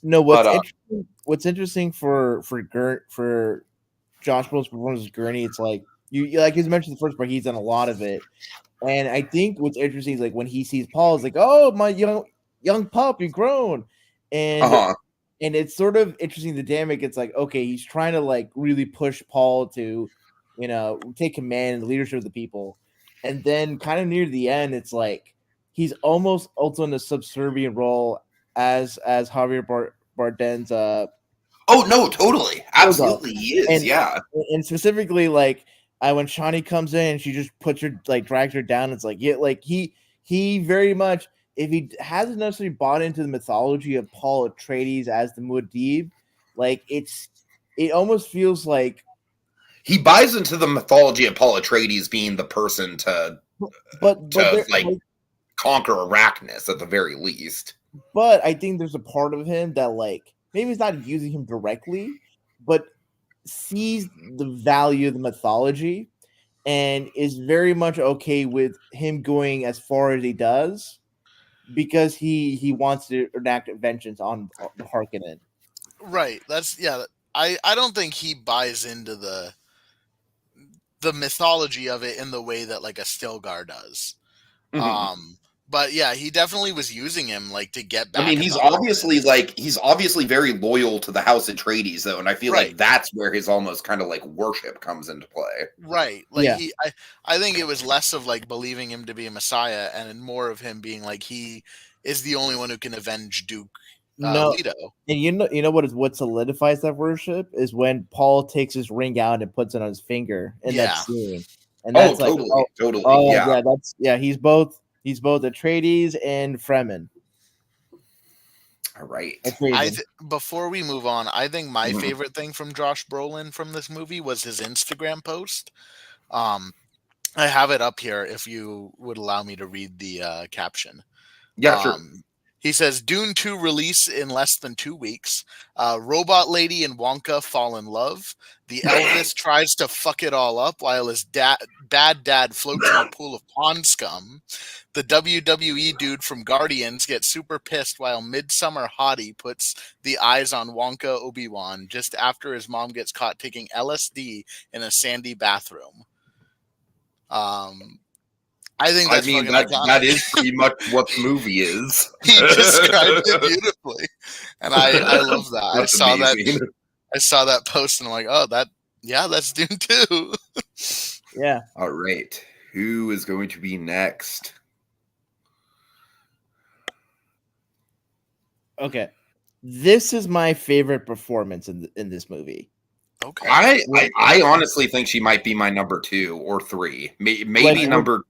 No, what's interesting for Josh Brolin's performance as Gurney, it's like you like you mentioned the first part, he's done a lot of it, and I think what's interesting is like when he sees Paul, it's like, oh, my young pup, you've grown, and it's sort of interesting the dynamic. It's like, okay, he's trying to like really push Paul to, you know, take command and leadership of the people, and then kind of near the end, it's like he's almost also in a subservient role as Javier Bardem's. Oh no, totally, absolutely, he is, and specifically like when Shawnee comes in, she just puts her like drags her down. It's like he very much, if he hasn't necessarily bought into the mythology of Paul Atreides as the Muad'Dib, like it almost feels like he buys into the mythology of Paul Atreides being the person to conquer Arrakis at the very least. But I think there's a part of him that like maybe it's not using him directly, but sees the value of the mythology and is very much okay with him going as far as he does because he wants to enact vengeance on the Harkonnen. Right. That's I don't think he buys into the mythology of it in the way that like a Stilgar does. But yeah, he definitely was using him like to get back. I mean, he's obviously very loyal to the House Atreides, though, and I feel like that's where his almost kind of like worship comes into play. Right. Like I think it was less of like believing him to be a messiah and more of him being like he is the only one who can avenge Duke Leto. And you know what solidifies that worship is when Paul takes his ring out and puts it on his finger in that scene. And that's he's both Atreides and Fremen. All right. Before we move on, I think my favorite thing from Josh Brolin from this movie was his Instagram post. I have it up here if you would allow me to read the caption. Yeah, sure. He says, Dune 2 release in less than 2 weeks. Robot Lady and Wonka fall in love. The Elvis tries to fuck it all up while his bad dad floats in a pool of pond scum. The WWE dude from Guardians gets super pissed while Midsummer Hottie puts the eyes on Wonka Obi-Wan just after his mom gets caught taking LSD in a sandy bathroom. I think that is pretty much what the movie is. He described it beautifully, and I love that. I saw that post, and I'm like, oh, that's Dune 2. Yeah. All right, who is going to be next? Okay, this is my favorite performance in this movie. Okay, I honestly think she might be my number 2 or 3, maybe number.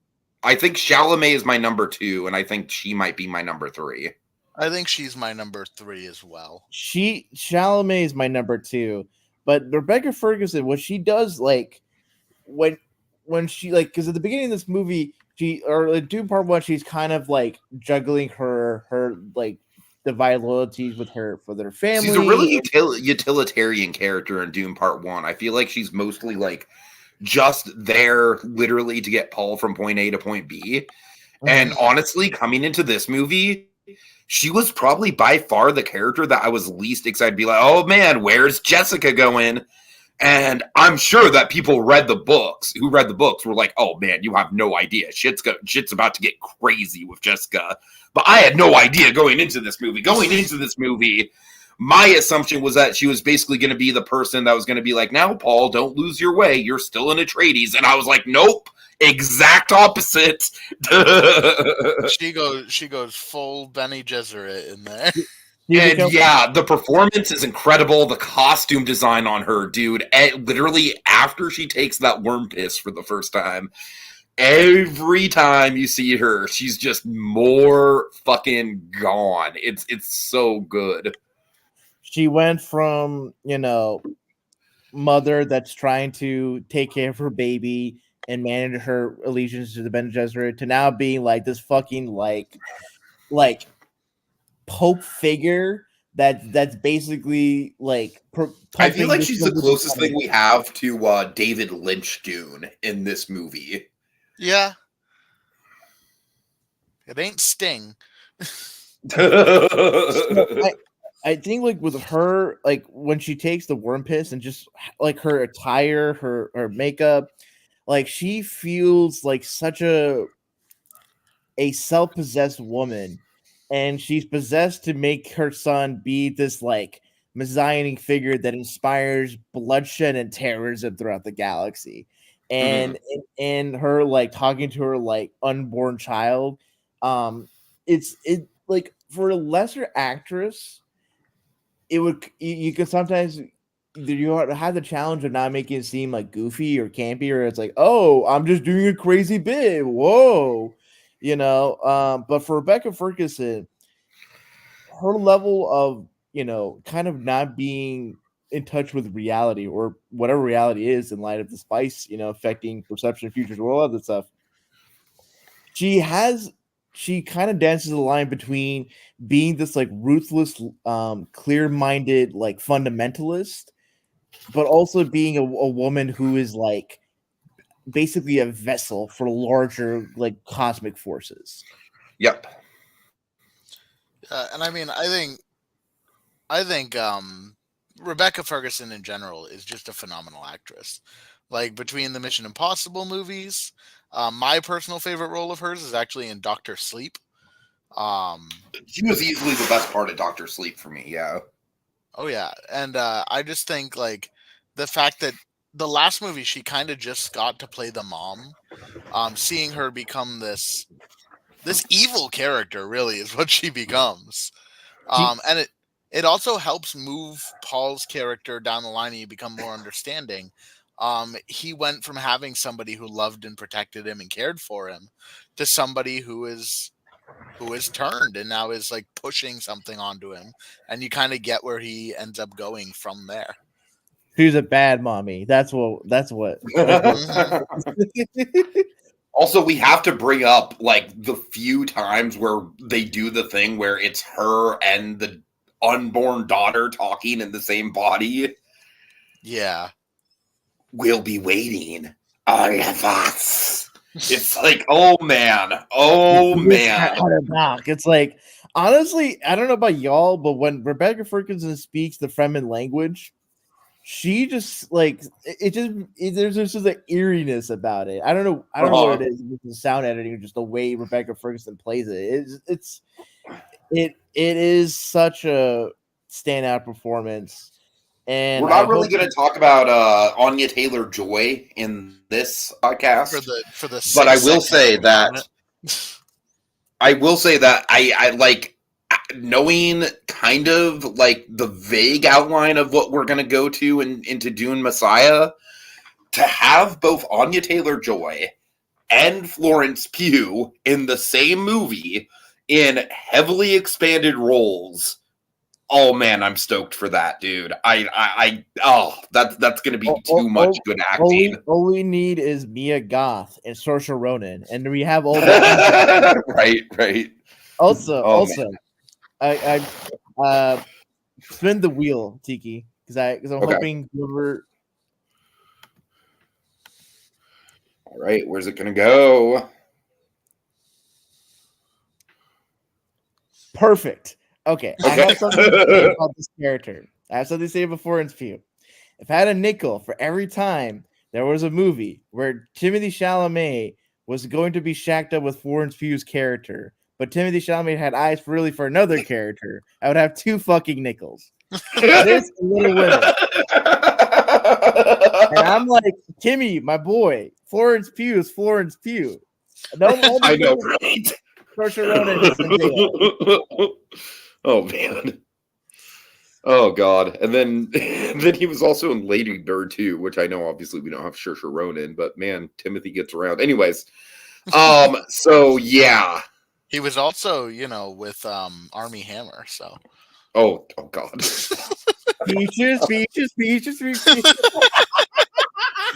I think Chalamet is my number 2, and I think she might be my number 3. I think she's my number 3 as well. Chalamet is my number 2, but Rebecca Ferguson, what she does, like when she like, because at the beginning of this movie, Dune Part 1, she's kind of like juggling her like divide loyalties with her for their family. She's a really utilitarian character in Dune Part 1. I feel like she's mostly like just there literally to get Paul from point A to point B. And honestly, coming into this movie, she was probably by far the character that I was least excited to be like, oh man, where's Jessica going? And I'm sure that people who read the books were like, oh man, you have no idea. Shit's about to get crazy with Jessica. But I had no idea going into this movie. My assumption was that she was basically going to be the person that was going to be like, now, Paul, don't lose your way. You're still an Atreides. And I was like, nope, exact opposite. She goes full Bene Gesserit in there. And yeah, the performance is incredible. The costume design on her, dude, literally after she takes that worm piss for the first time, every time you see her, she's just more fucking gone. It's so good. She went from, mother that's trying to take care of her baby and manage her allegiance to the Bene Gesserit to now being like this fucking like Pope figure that's basically like I feel like she's the closest thing we have to David Lynch Dune in this movie. Yeah. It ain't Sting. I think like with her, like when she takes the worm piss and just like her attire, her makeup, like she feels like such a self-possessed woman, and she's possessed to make her son be this like messianic figure that inspires bloodshed and terrorism throughout the galaxy. And and her like talking to her like unborn child, it's like for a lesser actress, you could sometimes you have the challenge of not making it seem like goofy or campy, or it's like, oh, I'm just doing a crazy bit, whoa, but for Rebecca Ferguson, her level of kind of not being in touch with reality, or whatever reality is in light of the spice affecting perception of futures, all other stuff, she kind of dances the line between being this like ruthless, clear-minded like fundamentalist, but also being a woman who is like basically a vessel for larger like cosmic forces. Yep. And I mean, I think Rebecca Ferguson in general is just a phenomenal actress. Like between the Mission Impossible movies, my personal favorite role of hers is actually in Dr. Sleep. She was easily the best part of Dr. Sleep for me, yeah. Oh yeah, and I just think like the fact that the last movie she kind of just got to play the mom, seeing her become this evil character really is what she becomes, and it also helps move Paul's character down the line and you become more understanding. He went from having somebody who loved and protected him and cared for him to somebody who is turned and now is like pushing something onto him, and you kind of get where he ends up going from there. She's a bad mommy. That's what. Also, we have to bring up like the few times where they do the thing where it's her and the unborn daughter talking in the same body. Yeah. We'll be waiting, all of us. It's like, oh man. It's like, honestly, I don't know about y'all, but when Rebecca Ferguson speaks the Fremen language, she just like there's just an eeriness about it. I don't know what it is with the sound editing, or just the way Rebecca Ferguson plays it. It is such a standout performance. And we're not really going to talk about Anya Taylor-Joy in this podcast for the but I will say that I like knowing kind of like the vague outline of what we're going to go to into Dune Messiah, to have both Anya Taylor-Joy and Florence Pugh in the same movie in heavily expanded roles. Oh man, I'm stoked for that, dude. That's gonna be too much good acting. All we need is Mia Goth and Saoirse Ronan, and we have all the right. Also, Oh, I spin the wheel, Tiki, because I'm Okay. hoping whoever. All right, where's it gonna go? Perfect. Okay, I have something to say about this character. I have something to say about Florence Pugh. If I had a nickel for every time there was a movie where Timothée Chalamet was going to be shacked up with Florence Pugh's character, but Timothée Chalamet had eyes for another character, I would have 2 fucking nickels. This Little Women. And I'm like, Timmy, my boy, Florence Pugh is Florence Pugh. I know, right? Saoirse Ronan is Zendaya. Oh man. Oh god. And then he was also in Lady Bird too, which I know obviously we don't have Saoirse Ronan, but man, Timothy gets around. Anyways. So yeah. He was also, with Army Hammer, so. Oh god. Peaches.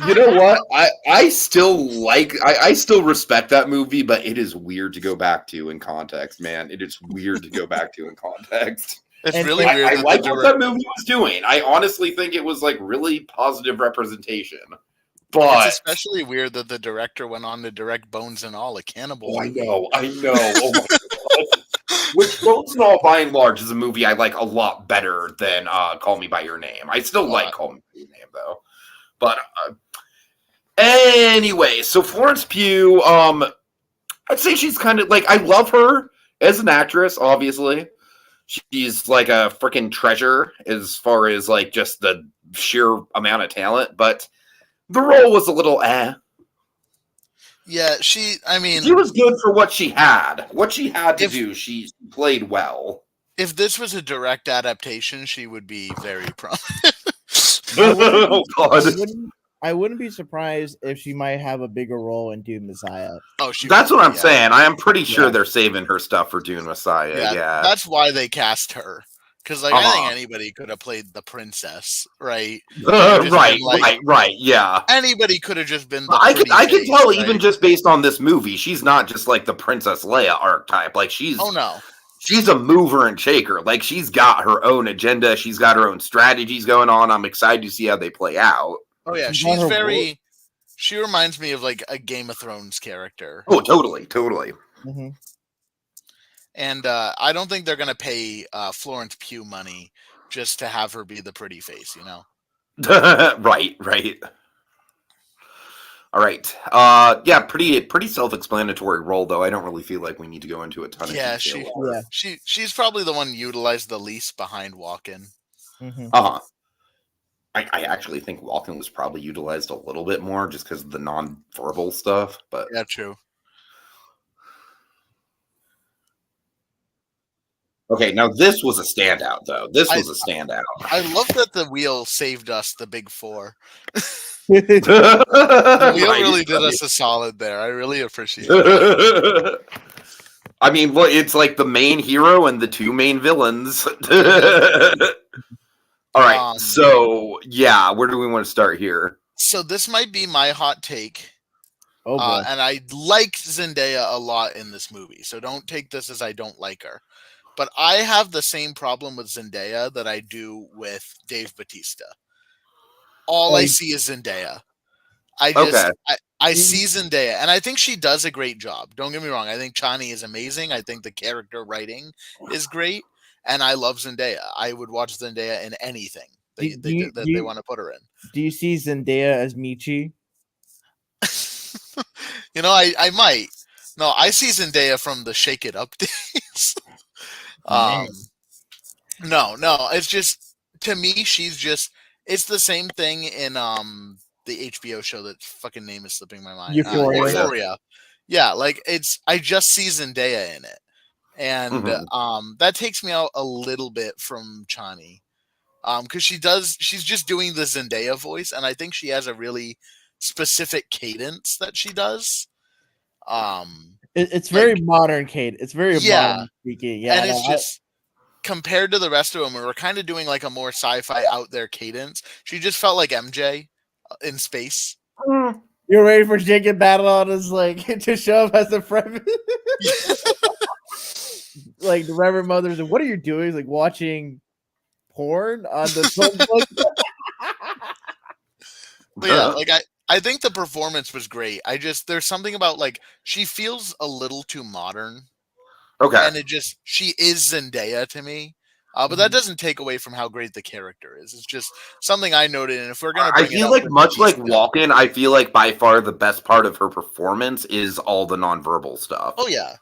You know what? I still respect that movie, but it is weird to go back to in context, man. It is weird to go back to in context. It's really weird. I like what that movie was doing. I honestly think it was like really positive representation. But it's especially weird that the director went on to direct Bones and All, a cannibal movie. I know. Oh my god. Which Bones and All, by and large, is a movie I like a lot better than Call Me by Your Name. I still like Call Me by Your Name though. But anyway, so Florence Pugh, I'd say she's kind of like, I love her as an actress, obviously. She's like a freaking treasure as far as like just the sheer amount of talent, but the role was a little Yeah, she was good for what she had. What she had to do, she played well. If this was a direct adaptation, she would be very prominent. Oh god. I wouldn't be surprised if she might have a bigger role in Dune Messiah. Oh, that's what I'm saying. I am pretty sure they're saving her stuff for Dune Messiah. Yeah. That's why they cast her. Because I think anybody could have played the princess, right? Right. Yeah. Anybody could have just been. I can tell even just based on this movie, she's not just like the Princess Leia archetype. Like she's. Oh no. She's a mover and shaker. Like she's got her own agenda. She's got her own strategies going on. I'm excited to see how they play out. Oh yeah, she's very. She reminds me of like a Game of Thrones character. Oh, totally. Mm-hmm. And I don't think they're gonna pay Florence Pugh money just to have her be the pretty face, Right. All right. Yeah, pretty self-explanatory role though. I don't really feel like we need to go into a ton of detail. She's probably the one utilized the least behind Walken. Mm-hmm. I actually think Walken was probably utilized a little bit more just because of the non-verbal stuff, but yeah, true. Okay, now this was a standout though. This was a standout. I love that the wheel saved us the big four. The wheel really did us a solid there. I really appreciate it. I mean, look, it's like the main hero and the 2 main villains. All right, so yeah, where do we want to start here? So this might be my hot take. Oh boy. And I like Zendaya a lot in this movie, so don't take this as I don't like her. But I have the same problem with Zendaya that I do with Dave Bautista. All I see is Zendaya. I see Zendaya, and I think she does a great job. Don't get me wrong. I think Chani is amazing. I think the character writing is great. And I love Zendaya. I would watch Zendaya in anything they want to put her in. Do you see Zendaya as Michi? I might. No, I see Zendaya from the Shake It Up days. No. It's just, to me, it's the same thing in the HBO show that fucking name is slipping my mind. Euphoria. Yeah, like I just see Zendaya in it. And that takes me out a little bit from Chani, because she's just doing the Zendaya voice, and I think she has a really specific cadence that she does. It's very modern, Kate. It's very Yeah. modern speaking. Yeah, And it's just compared to the rest of them, we were kind of doing like a more sci-fi out there cadence. She just felt like MJ in space. You're ready for Jacob Battle on us, like to show up as a friend. Like the Reverend Mother's, and what are you doing? He's like watching porn on the Chromebook. But yeah, like I think the performance was great. There's something about like she feels a little too modern. Okay. And she is Zendaya to me. But that doesn't take away from how great the character is. It's just something I noted. And if we're gonna, I feel like much like Walken, I feel like by far the best part of her performance is all the nonverbal stuff. Oh yeah.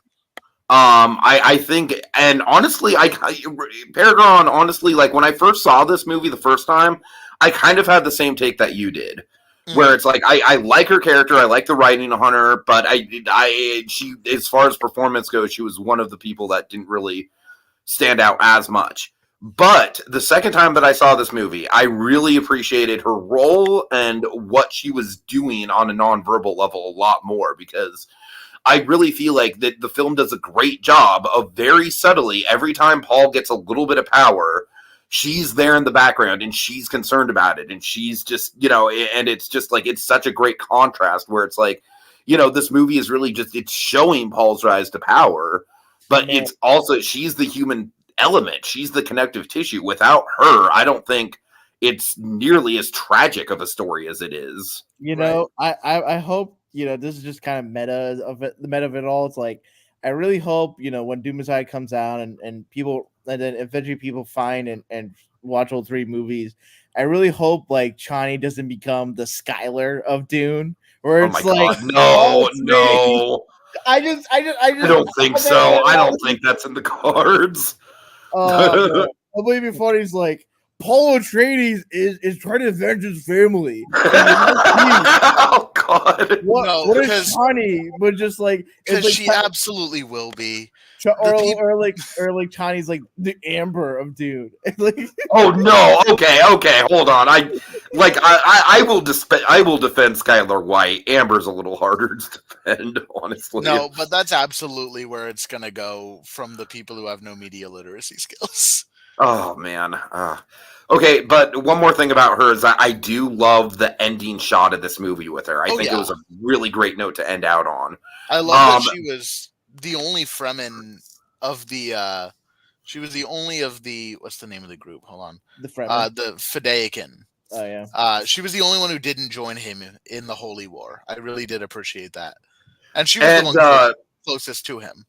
I think, and honestly, PerGron, honestly, like when I first saw this movie the first time, I kind of had the same take that you did, where it's like I like her character, I like the writing on her, but she, as far as performance goes, she was one of the people that didn't really stand out as much. But the second time that I saw this movie, I really appreciated her role and what she was doing on a nonverbal level a lot more, because I really feel like that the film does a great job of very subtly, every time Paul gets a little bit of power, she's there in the background and she's concerned about it. And she's just, and it's just like, it's such a great contrast where it's like, this movie is really just, it's showing Paul's rise to power, but it's also, she's the human element. She's the connective tissue. Without her, I don't think it's nearly as tragic of a story as it is. I hope, this is just kind of meta of it, the meta of it all. It's like, I really hope, when Doom Messiah comes out and people, and then eventually people find and watch all three movies, I really hope like Chani doesn't become the Skylar of Dune, where it's like, no. I don't think so. I don't think that's in the cards. I believe before he's like, Paul Atreides is trying to avenge his family. Oh God! What is Chani? But just like, because she absolutely will be. Or like Chani's like the Amber of Dune. Oh no! Okay, hold on. I will defend Skylar White. Amber's a little harder to defend, honestly. No, but that's absolutely where it's gonna go from the people who have no media literacy skills. Oh man. Okay, but one more thing about her is that I do love the ending shot of this movie with her. I think it was a really great note to end out on. I love that she was the only Fremen of the she was the only of the, what's the name of the group? Hold on. The Fremen. The Fedaykin. Oh yeah. She was the only one who didn't join him in the Holy War. I really did appreciate that. And she was the one closest to him.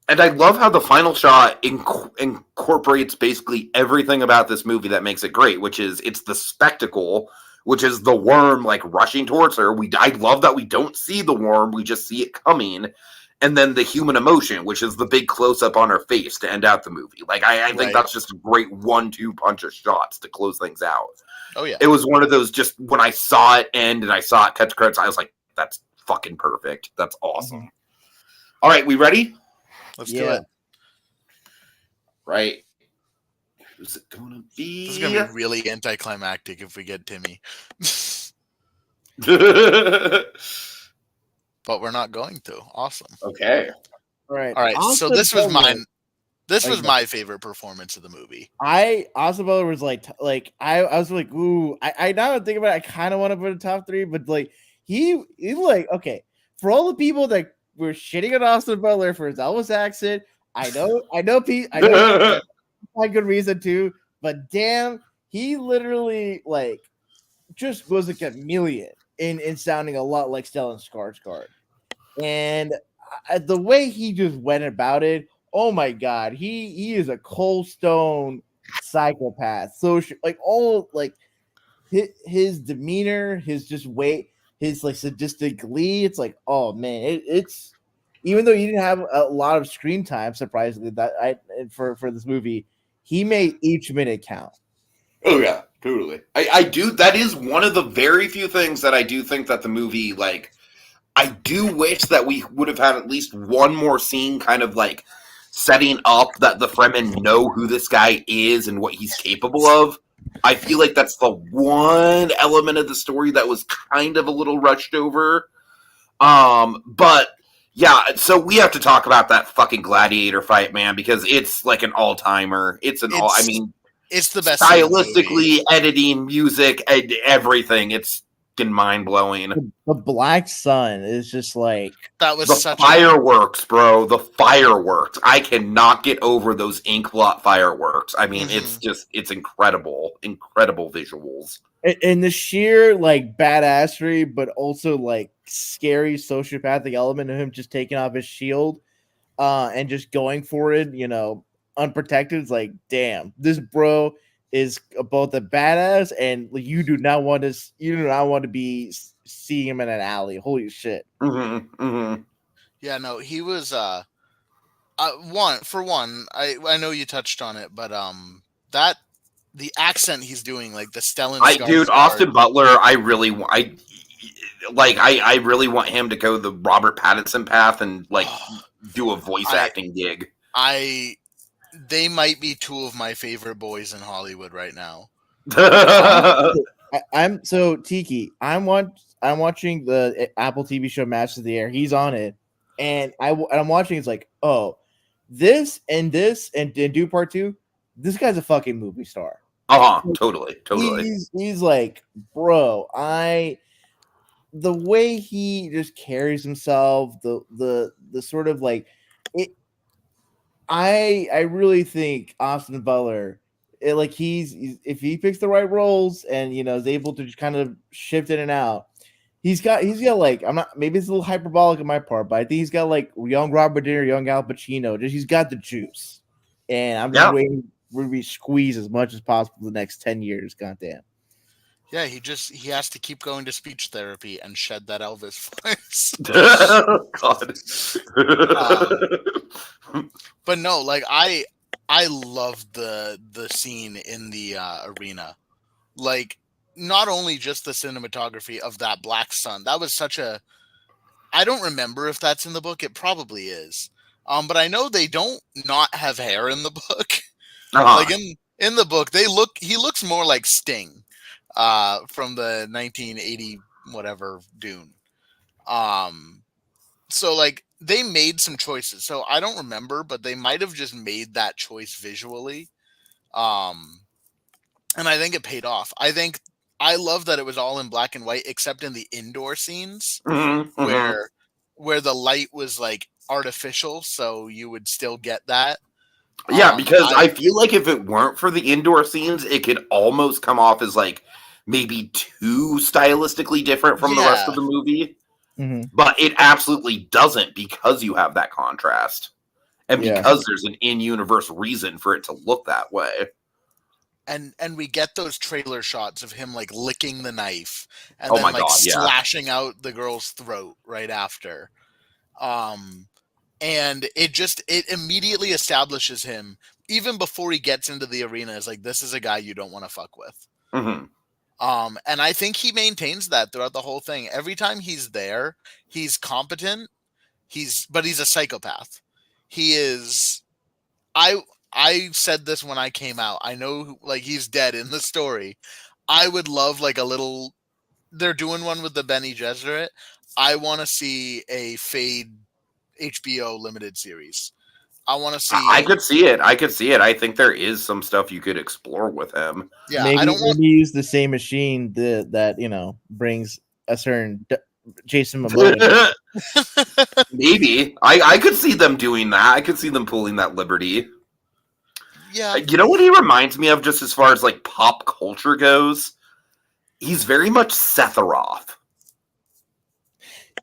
And I love how the final shot incorporates basically everything about this movie that makes it great, which is it's the spectacle, which is the worm like rushing towards her. I love that we don't see the worm, we just see it coming. And then the human emotion, which is the big close-up on her face to end out the movie. Like, I think that's just a great 1-2 punch of shots to close things out. Oh, yeah. It was one of those, just when I saw it end and I saw it cut to credits, I was like, that's fucking perfect. That's awesome. Mm-hmm. All right, we ready? Let's do it. Right. Who's it going to be? This is going to be really anticlimactic if we get Timmy. But we're not going to. Awesome. Okay. All right. So this was mine. This was my favorite performance of the movie. Austin Butler was like I was like, ooh. I now think about it, I kind of want to put a top 3, but like he like, okay, for all the people that were shitting on Austin Butler for his Elvis accent, I know Pete, I know had good reason to, but damn, he literally like just was a chameleon in sounding a lot like Stellan Skarsgård. And the way he just went about it, oh my God, he is a cold stone psychopath. So like all like his demeanor, his just weight, his like sadistic glee. It's like, oh man, it's even though he didn't have a lot of screen time, surprisingly, for this movie, he made each minute count. Oh yeah, totally. I do. That is one of the very few things that I do think that the movie, like, I do wish that we would have had at least one more scene kind of like setting up that the Fremen know who this guy is and what he's capable of. I feel like that's the one element of the story that was kind of a little rushed over. But Yeah, so we have to talk about that fucking gladiator fight, man, because it's like an all-timer. I mean, it's the best scene in the stylistically, movie. editing, music, and everything. It's fucking mind-blowing. The black sun is just like That was The such fireworks, bro. The fireworks. I cannot get over those ink blot fireworks. I mean, it's incredible. Incredible visuals. and the sheer like badassery, but also like scary sociopathic element of him just taking off his shield and just going for it, unprotected. It's like, damn, this bro is both a badass and you do not want to be seeing him in an alley. Holy shit. Yeah, no, he was I know you touched on it, but that the accent he's doing, like the Stellan Dude, Skarsgård. Austin Butler, I really want him to go the Robert Pattinson path and like do a voice acting gig. They might be two of my favorite boys in Hollywood right now. I'm so Tiki. I'm watching the Apple TV show Masters of the Air. He's on it, and I'm watching. It's like, oh, this and do part 2. This guy's a fucking movie star. Totally. He's like, bro, the way he just carries himself, the sort of like it. I really think Austin Butler, he's if he picks the right roles and is able to just kind of shift in and out, he's got like, I'm not, maybe it's a little hyperbolic on my part, but I think he's got like young Robert De Niro, young Al Pacino. Just he's got the juice, and I'm just waiting for me squeeze as much as possible the next 10 years. Goddamn. Yeah, he has to keep going to speech therapy and shed that Elvis voice. God. But no, like I loved the scene in the arena. Like, not only just the cinematography of that black sun. That was such a, I don't remember if that's in the book. It probably is. But I know they don't not have hair in the book. Like in the book, he looks more like Sting from the 1980 whatever Dune. So like they made some choices. So I don't remember, but they might have just made that choice visually. And I think it paid off. I love that it was all in black and white, except in the indoor scenes where the light was like artificial, so you would still get that. Yeah, because I feel like if it weren't for the indoor scenes, it could almost come off as like maybe too stylistically different from the rest of the movie. But it absolutely doesn't, because you have that contrast. And because there's an in-universe reason for it to look that way. And we get those trailer shots of him like licking the knife and then slashing out the girl's throat right after. And it immediately establishes him, even before he gets into the arena, as like, this is a guy you don't want to fuck with. And I think he maintains that throughout the whole thing. Every time he's there, he's competent. But he's a psychopath. He is. I said this when I came out. I know, like, he's dead in the story. I would love like a little. They're doing one with the Bene Gesserit. I want to see a Fade HBO limited series. I want to see. I could see it. I think there is some stuff you could explore with him. Yeah, maybe, I don't want to use the same machine that brings a certain Jason Momoa. Maybe I could see them doing that. I could see them pulling that liberty. Yeah, you know what he reminds me of, just as far as like pop culture goes? He's very much Sephiroth.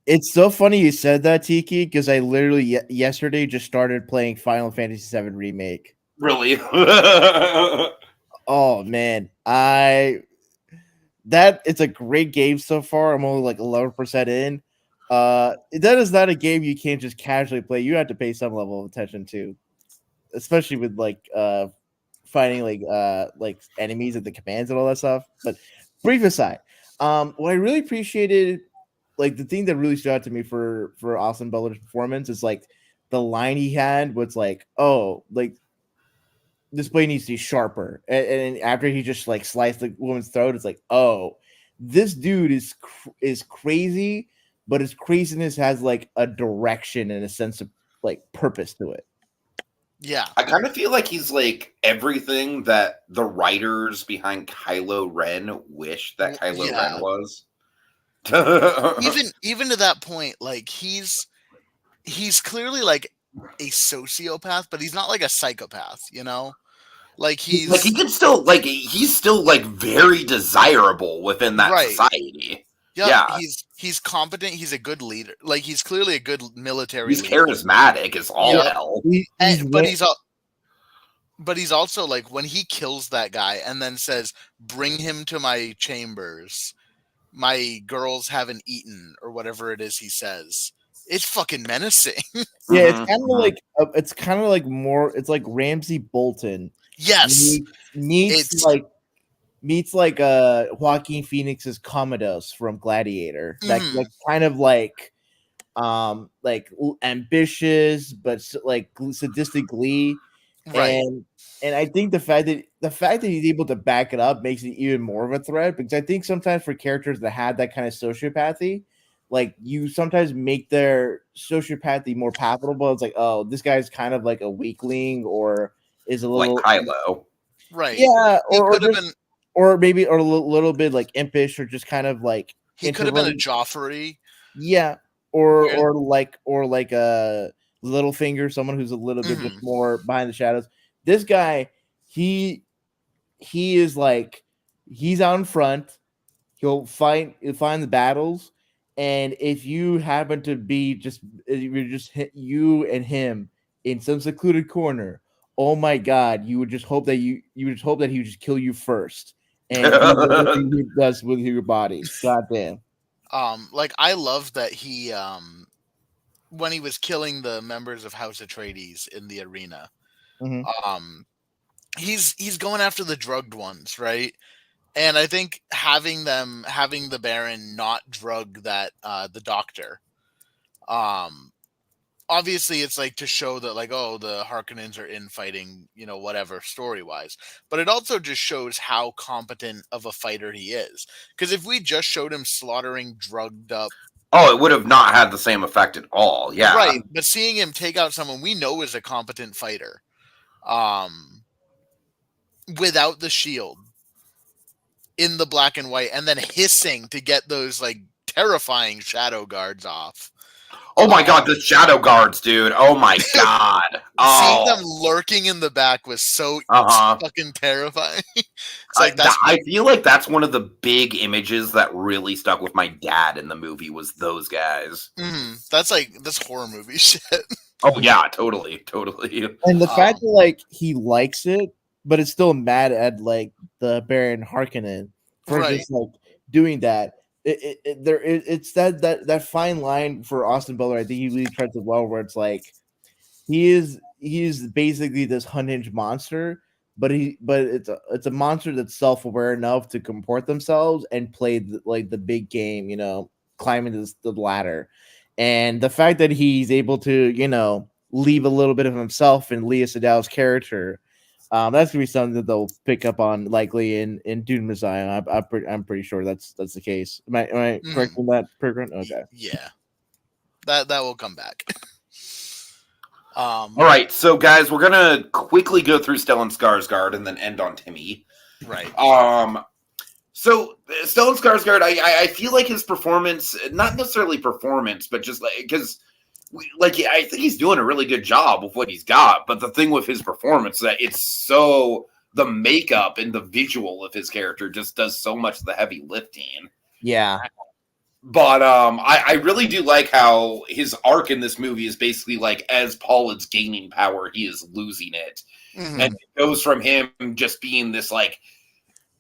It's so funny you said that, Tiki, because I literally yesterday just started playing Final Fantasy VII Remake. Really? Oh man, it's a great game so far. I'm only like 11% in. That is not a game you can't just casually play. You have to pay some level of attention to, especially with like fighting like enemies and the commands and all that stuff. But brief aside, what I really appreciated, like the thing that really stood out to me for Austin Butler's performance is like the line he had was like, oh, like this blade needs to be sharper. And after he just like sliced the woman's throat, it's like, oh, this dude is crazy, but his craziness has like a direction and a sense of like purpose to it. Yeah. I kind of feel like he's like everything that the writers behind Kylo Ren wish that Kylo Ren was. even to that point, like he's clearly like a sociopath, but he's not like a psychopath, you know? Like he's like he can still like he's still like very desirable within that Right. society. Yep, Yeah. he's competent. He's a good leader. Like he's clearly a good military He's leader. charismatic as all Yeah. hell. But he's also like when he kills that guy and then says, "Bring him to my chambers. My girls haven't eaten," or whatever it is he says. It's fucking menacing. Yeah, it's kind of like more. It's like Ramsey Bolton. Yes, meets like Joaquin Phoenix's Commodus from Gladiator. That kind of like ambitious but like sadistic glee. right. And I think the fact that he's able to back it up makes it even more of a threat, because I think sometimes for characters that have that kind of sociopathy, like you sometimes make their sociopathy more palatable. It's like, oh, this guy's kind of like a weakling, or is a little like Kylo. Right. Yeah, or maybe a little bit like impish, or just kind of like he could have been a Joffrey. Yeah, or like a Littlefinger, someone who's a little bit just more behind the shadows. This guy, he is like, he's out in front. He'll find the battles, and if you happen to be you're just you and him in some secluded corner, oh my god, you would just hope that he would just kill you first and do whatever he does with your body. God damn. Like I love that he when he was killing the members of House Atreides in the arena, he's going after the drugged ones, right? And I think having the Baron not drug that the doctor, obviously it's like to show that like, oh, the Harkonnens are infighting, you know, whatever story wise, but it also just shows how competent of a fighter he is. Because if we just showed him slaughtering drugged up, it would have not had the same effect at all. Yeah, right. But seeing him take out someone we know is a competent fighter, without the shield, in the black and white, and then hissing to get those like terrifying shadow guards off. Oh my god, the shadow guards, dude. Oh my god. Seeing them lurking in the back was so fucking terrifying. It's like I feel like that's one of the big images that really stuck with my dad in the movie was those guys. That's horror movie shit. Oh yeah, totally. And the fact that like he likes it, but is still mad at like the Baron Harkonnen for just like doing that. It's that fine line for Austin Butler. I think he really treads it well, where it's like he is basically this unhinged monster, but it's a monster that's self-aware enough to comport themselves and play the big game, you know, climbing the ladder. And the fact that he's able to, you know, leave a little bit of himself in Lea Seydoux' character, that's gonna be something that they'll pick up on likely in Dune Messiah. I'm pretty sure that's the case. Am I correct in that, PerGron? Okay. Yeah, that will come back. All right, so guys, we're gonna quickly go through Stellan Skarsgård and then end on Timmy. Right. So Stellan Skarsgård, I feel like his performance, not necessarily performance, but just like because. I think he's doing a really good job with what he's got, but the thing with his performance that it's so the makeup and the visual of his character just does so much of the heavy lifting. Yeah, but I really do like how his arc in this movie is basically like as Paul is gaining power, he is losing it, and it goes from him just being this like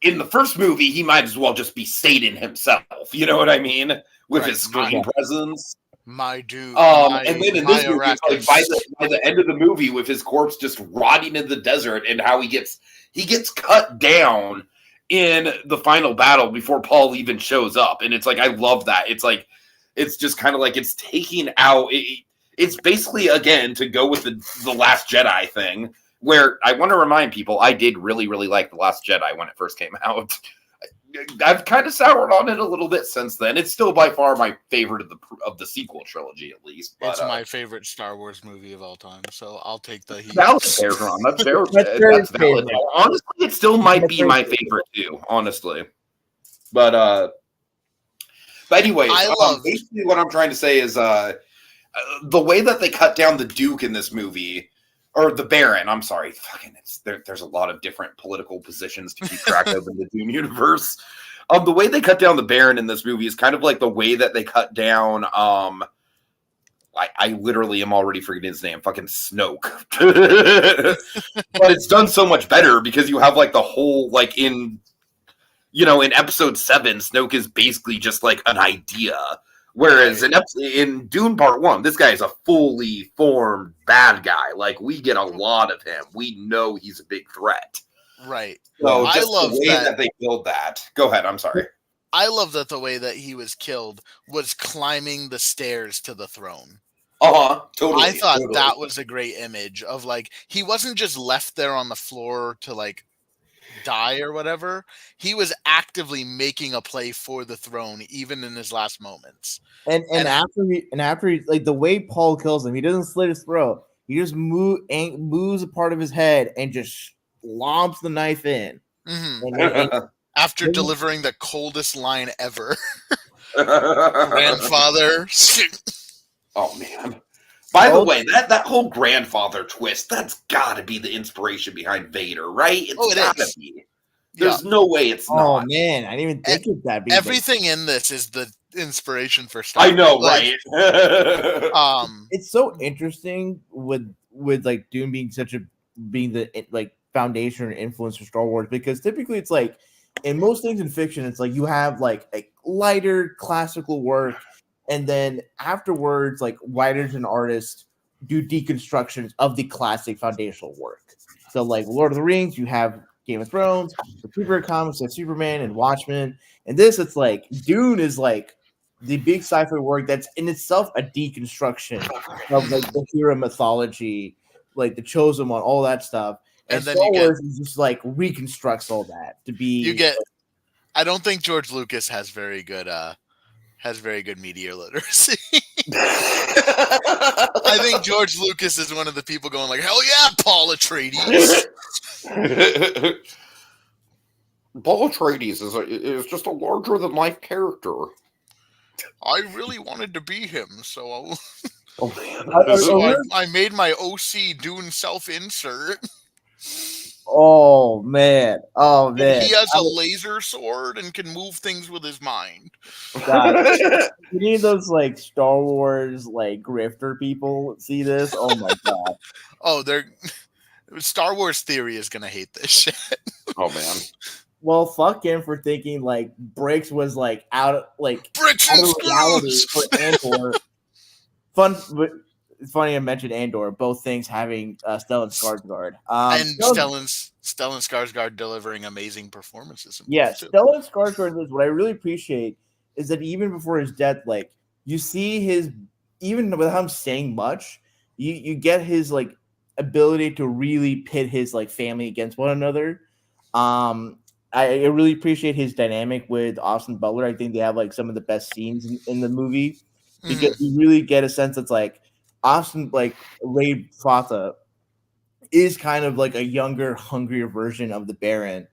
in the first movie he might as well just be Satan himself. You know what I mean with his screen presence. My dude, and then in this movie, like by the end of the movie, with his corpse just rotting in the desert, and how he gets cut down in the final battle before Paul even shows up, and it's like I love that. It's like it's just kind of like it's taking out. It's basically again to go with the Last Jedi thing, where I want to remind people I did really like the Last Jedi when it first came out. I've kind of soured on it a little bit since then. It's still by far my favorite of the sequel trilogy, at least. But, It's my favorite Star Wars movie of all time, so I'll take the heat. Valid, PerGron. That's fair. That's That's valid. Honestly, it still might be my favorite too. Honestly, but anyways, basically what I'm trying to say is the way that they cut down the Duke in this movie. Or the Baron, I'm sorry. Fucking, there's a lot of different political positions to keep track of in the Dune universe. The way they cut down the Baron in this movie is kind of like the way that they cut down. I literally am already forgetting his name. Fucking Snoke. But it's done so much better because you have like the whole like in episode 7, Snoke is basically just like an idea. Whereas in Dune Part 1, this guy is a fully formed bad guy. Like, we get a lot of him. We know he's a big threat. Right. So just I love the way that they build that. Go ahead, I'm sorry. I love that the way that he was killed was climbing the stairs to the throne. Totally. I thought that was a great image of, like, he wasn't just left there on the floor to, like, die or whatever. He was actively making a play for the throne even in his last moments. And after he like the way Paul kills him, he doesn't slit his throat. He just moves a part of his head and just lomps the knife in. Mm-hmm. After delivering the coldest line ever. Grandfather. Oh man. By the way, that whole grandfather twist, that's got to be the inspiration behind Vader, right? It's got to be. There's no way it's not. Oh, man. I didn't even think of that. Everything in this is the inspiration for Star Wars. I know, right? It's so interesting with like Dune being the like foundation or influence for Star Wars, because typically it's like in most things in fiction, it's like you have like a lighter classical work. And then afterwards, like writers and artists do deconstructions of the classic foundational work. So, like Lord of the Rings, you have Game of Thrones, the Superhero comics like Superman and Watchmen. And this, it's like Dune is like the big sci-fi work that's in itself a deconstruction of like the hero mythology, like the Chosen One, all that stuff. And then Star Wars is just like reconstructs all that to be. I don't think George Lucas has very good media literacy. I think George Lucas is one of the people going like, hell yeah, Paul Atreides. Paul Atreides is just a larger than life character. I really wanted to be him, so man. I made my OC Dune self-insert. Oh man! He has a laser sword and can move things with his mind. God, you need those like Star Wars like grifter people see this. Oh my god! Star Wars Theory is gonna hate this shit. Oh man! Well, fuck him for thinking like Bricks was like out Bricks and reality for Andor. It's funny I mentioned Andor, both things having Stellan Skarsgård. And Stellan Skarsgård delivering amazing performances. Yes, Stellan Skarsgård is what I really appreciate is that even before his death, like you see his, even without him saying much, you get his like ability to really pit his like family against one another. I really appreciate his dynamic with Austin Butler. I think they have like some of the best scenes in the movie because you really get a sense that's like Austin, like Ray Fata, is kind of like a younger, hungrier version of the Baron.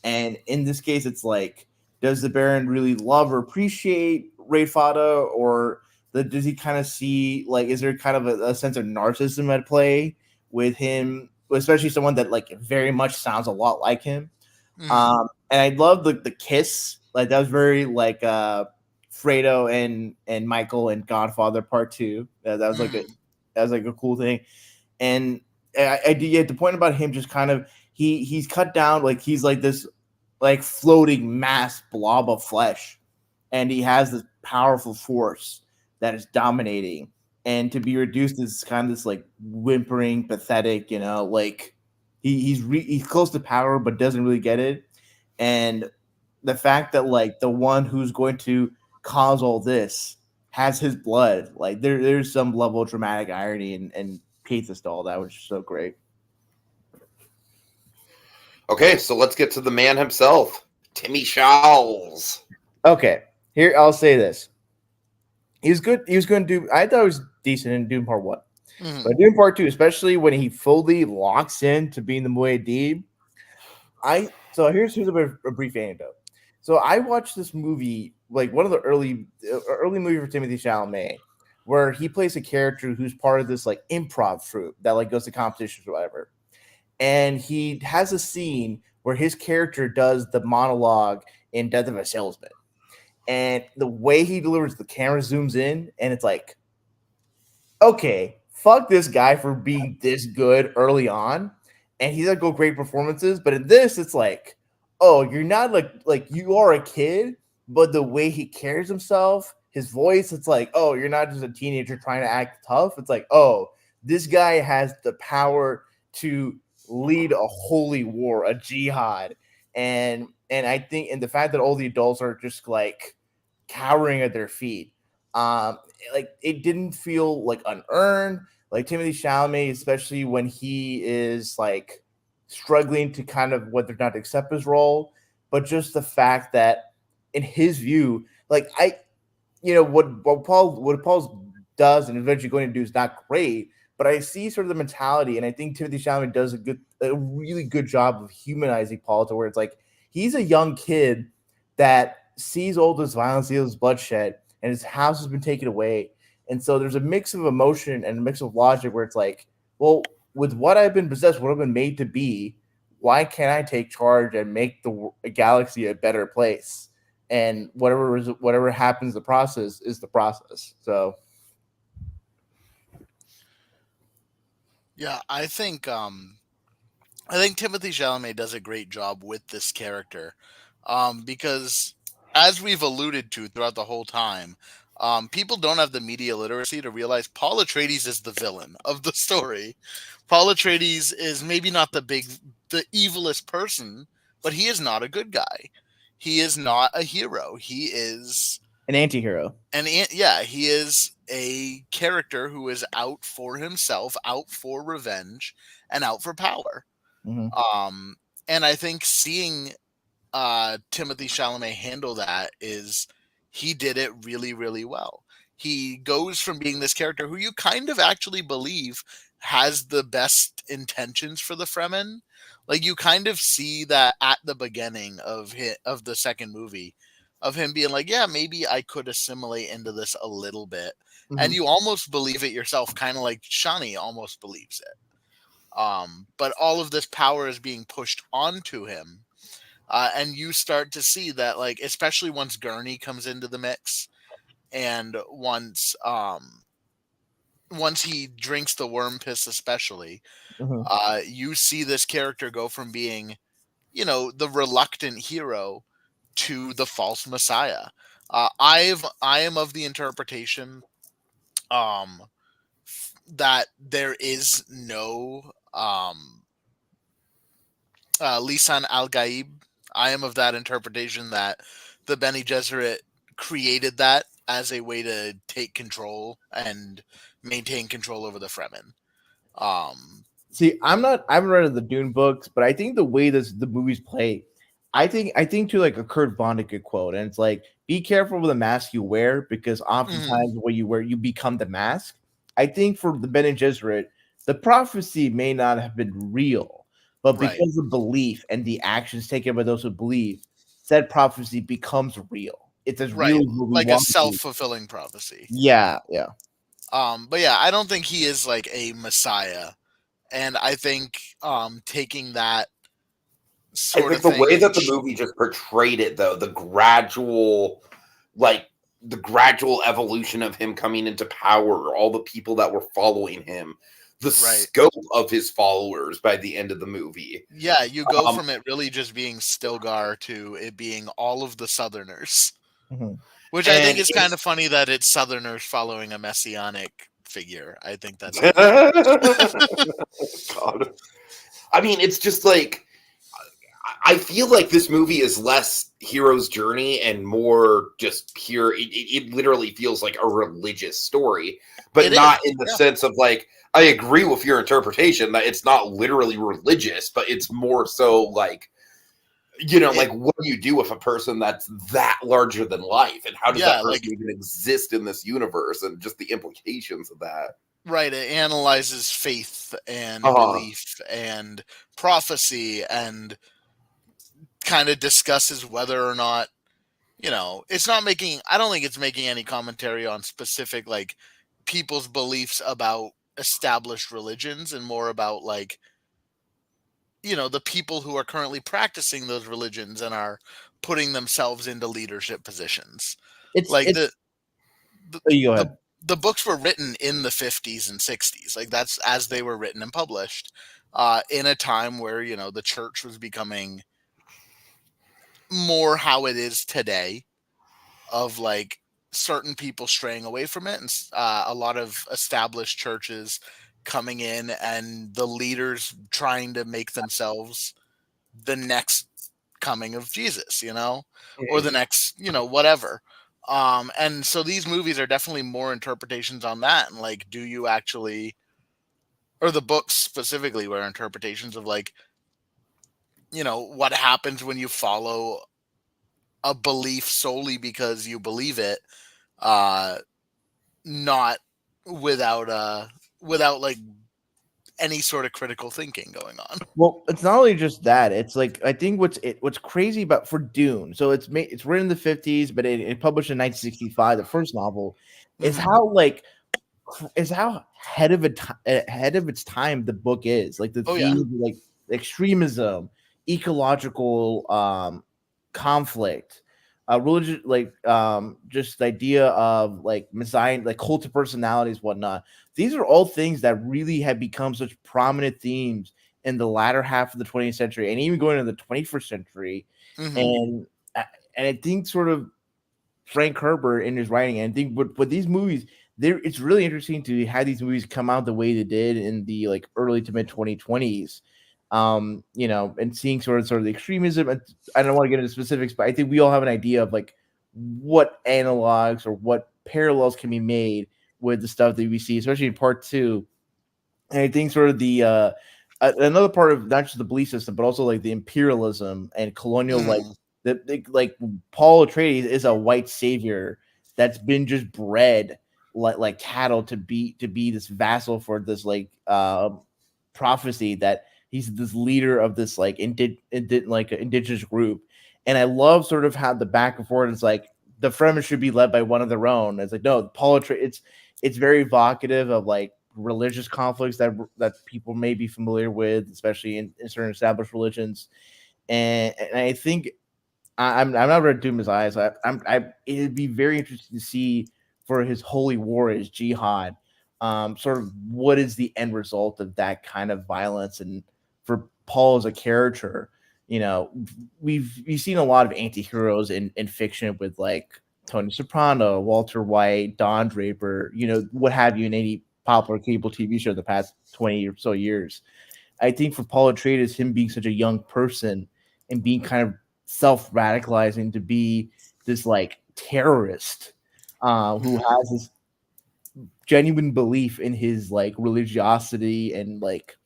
And in this case, it's like, does the Baron really love or appreciate Ray Fata, or does he kind of see, like, is there kind of a sense of narcissism at play with him, especially someone that like very much sounds a lot like him? And I love the kiss, like that was very like Fredo and Michael and Godfather Part 2. That was like a cool thing. And I did the point about him just kind of he's cut down, like he's like this like floating mass blob of flesh, and he has this powerful force that is dominating, and to be reduced is kind of this like whimpering, pathetic, like he's close to power but doesn't really get it. And the fact that like the one who's going to cause all this has his blood, like there's some level of dramatic irony and pathos to all that, which is so great. Okay, so let's get to the man himself, Timmy Charles. Okay, here I'll say this. He was good. He was going to do. I thought it was decent in Dune Part 1. But Dune Part 2, especially when he fully locks in to being the Muad'Dib, so here's a brief anecdote. So I watched this movie, like one of the early movie for Timothy Chalamet, where he plays a character who's part of this like improv troupe that like goes to competitions or whatever. And he has a scene where his character does the monologue in Death of a Salesman. And the way he delivers, the camera zooms in, and it's like, okay, fuck this guy for being this good early on. And he's like, go great performances. But in this, it's like, oh, you're not like you are a kid, but the way he carries himself, his voice, it's like, oh, you're not just a teenager trying to act tough. It's like, oh, this guy has the power to lead a holy war, a jihad. And I think, and the fact that all the adults are just like cowering at their feet, like it didn't feel like unearned. Like Timothy Chalamet, especially when he is like struggling to kind of whether or not to accept his role, but just the fact that in his view, like what Paul does and eventually going to do is not great, but I see sort of the mentality, and I think Timothy Chalamet does a really good job of humanizing Paul to where it's like he's a young kid that sees all this violence, sees this bloodshed, and his house has been taken away. And so there's a mix of emotion and a mix of logic where it's like, well, with what I've been possessed, what I've been made to be, why can't I take charge and make the galaxy a better place? And whatever happens, the process is the process. So, Yeah, I think Timothy Chalamet does a great job with this character, because as we've alluded to throughout the whole time, people don't have the media literacy to realize Paul Atreides is the villain of the story. Paul Atreides is maybe not the evilest person, but he is not a good guy. He is not a hero. He is an anti-hero. He is a character who is out for himself, out for revenge, and out for power. Mm-hmm. And I think seeing Timothy Chalamet handle that he did it really, really well. He goes from being this character who you kind of actually believe has the best intentions for the Fremen. Like you kind of see that at the beginning of the second movie, of him being like, yeah, maybe I could assimilate into this a little bit. Mm-hmm. And you almost believe it yourself, kind of like Shani almost believes it. But all of this power is being pushed onto him. And you start to see that, like, especially once Gurney comes into the mix, and once he drinks the worm piss, especially, you see this character go from being, the reluctant hero to the false messiah. I am of the interpretation that there is no Lisan al-Gaib. I am of that interpretation that the Bene Gesserit created that as a way to take control and maintain control over the Fremen. See, I haven't read the Dune books, but I think the way the movies play, I think to like a Kurt Vonnegut quote, and it's like, be careful with the mask you wear, because oftentimes what you wear, you become the mask. I think for the Bene Gesserit, the prophecy may not have been real, but because of belief and the actions taken by those who believe, said prophecy becomes real. It's as real as like a self-fulfilling prophecy. Yeah. But yeah, I don't think he is like a messiah, and I think taking that sort of the way that the movie just portrayed it, though, the gradual evolution of him coming into power, all the people that were following him, the scope of his followers by the end of the movie. Yeah, you go from it really just being Stilgar to it being all of the Southerners. Mm-hmm. Which I think is kind of funny that it's Southerners following a messianic figure. I think that's God. I mean, it's just like, I feel like this movie is less hero's journey and more just pure. It literally feels like a religious story, but not in the sense of like, I agree with your interpretation that it's not literally religious, but it's more so like like, what do you do with a person that's that larger than life, and how does that person even exist in this universe, and just the implications of that? Right, it analyzes faith and belief and prophecy, and kind of discusses whether or not, it's not making, I don't think it's making any commentary on specific, like, people's beliefs about established religions, and more about, like, the people who are currently practicing those religions and are putting themselves into leadership positions. The you go ahead. The books were written in the 50s and 60s. Like, that's as they were written and published, in a time where, the church was becoming more how it is today, of, like, certain people straying away from it, and a lot of established churches coming in, and the leaders trying to make themselves the next coming of Jesus, or the next, whatever. And so these movies are definitely more interpretations on that. And, like, do you actually, or the books specifically were interpretations of, like, what happens when you follow a belief solely because you believe it, not without like any sort of critical thinking going on. Well, it's not only just that. It's like, I think what's crazy about for Dune. So it's written in the 50s, but it published in 1965. The first novel is how ahead of its time the book is. Like, the themes, like extremism, ecological conflict, religion, like just the idea of like messiah, like cult of personalities, whatnot. These are all things that really have become such prominent themes in the latter half of the 20th century, and even going into the 21st century. And I think sort of Frank Herbert in his writing, and I think with these movies, it's really interesting to have these movies come out the way they did in the like early to mid 2020s. And seeing sort of the extremism. I don't want to get into specifics, but I think we all have an idea of like what analogs or what parallels can be made with the stuff that we see, especially in part 2. And I think sort of the another part of not just the belief system, but also like the imperialism and colonial, like Paul Atreides is a white savior that's been just bred like cattle to be this vassal for this like prophecy that he's this leader of this like indigenous group. And I love sort of how the back and forth is like the Fremen should be led by one of their own. It's like, no, Paul Atreides, it's very evocative of like religious conflicts that people may be familiar with, especially in certain established religions. And I think I'm not ready to doom his eyes. It'd be very interesting to see for his holy war, his jihad, sort of what is the end result of that kind of violence. And for Paul as a character, we've seen a lot of anti-heroes in fiction with like Tony Soprano, Walter White, Don Draper, what have you, in any popular cable TV show the past 20 or so years. I think for Paul Atreides, him being such a young person and being kind of self-radicalizing to be this like terrorist who has this genuine belief in his like religiosity and like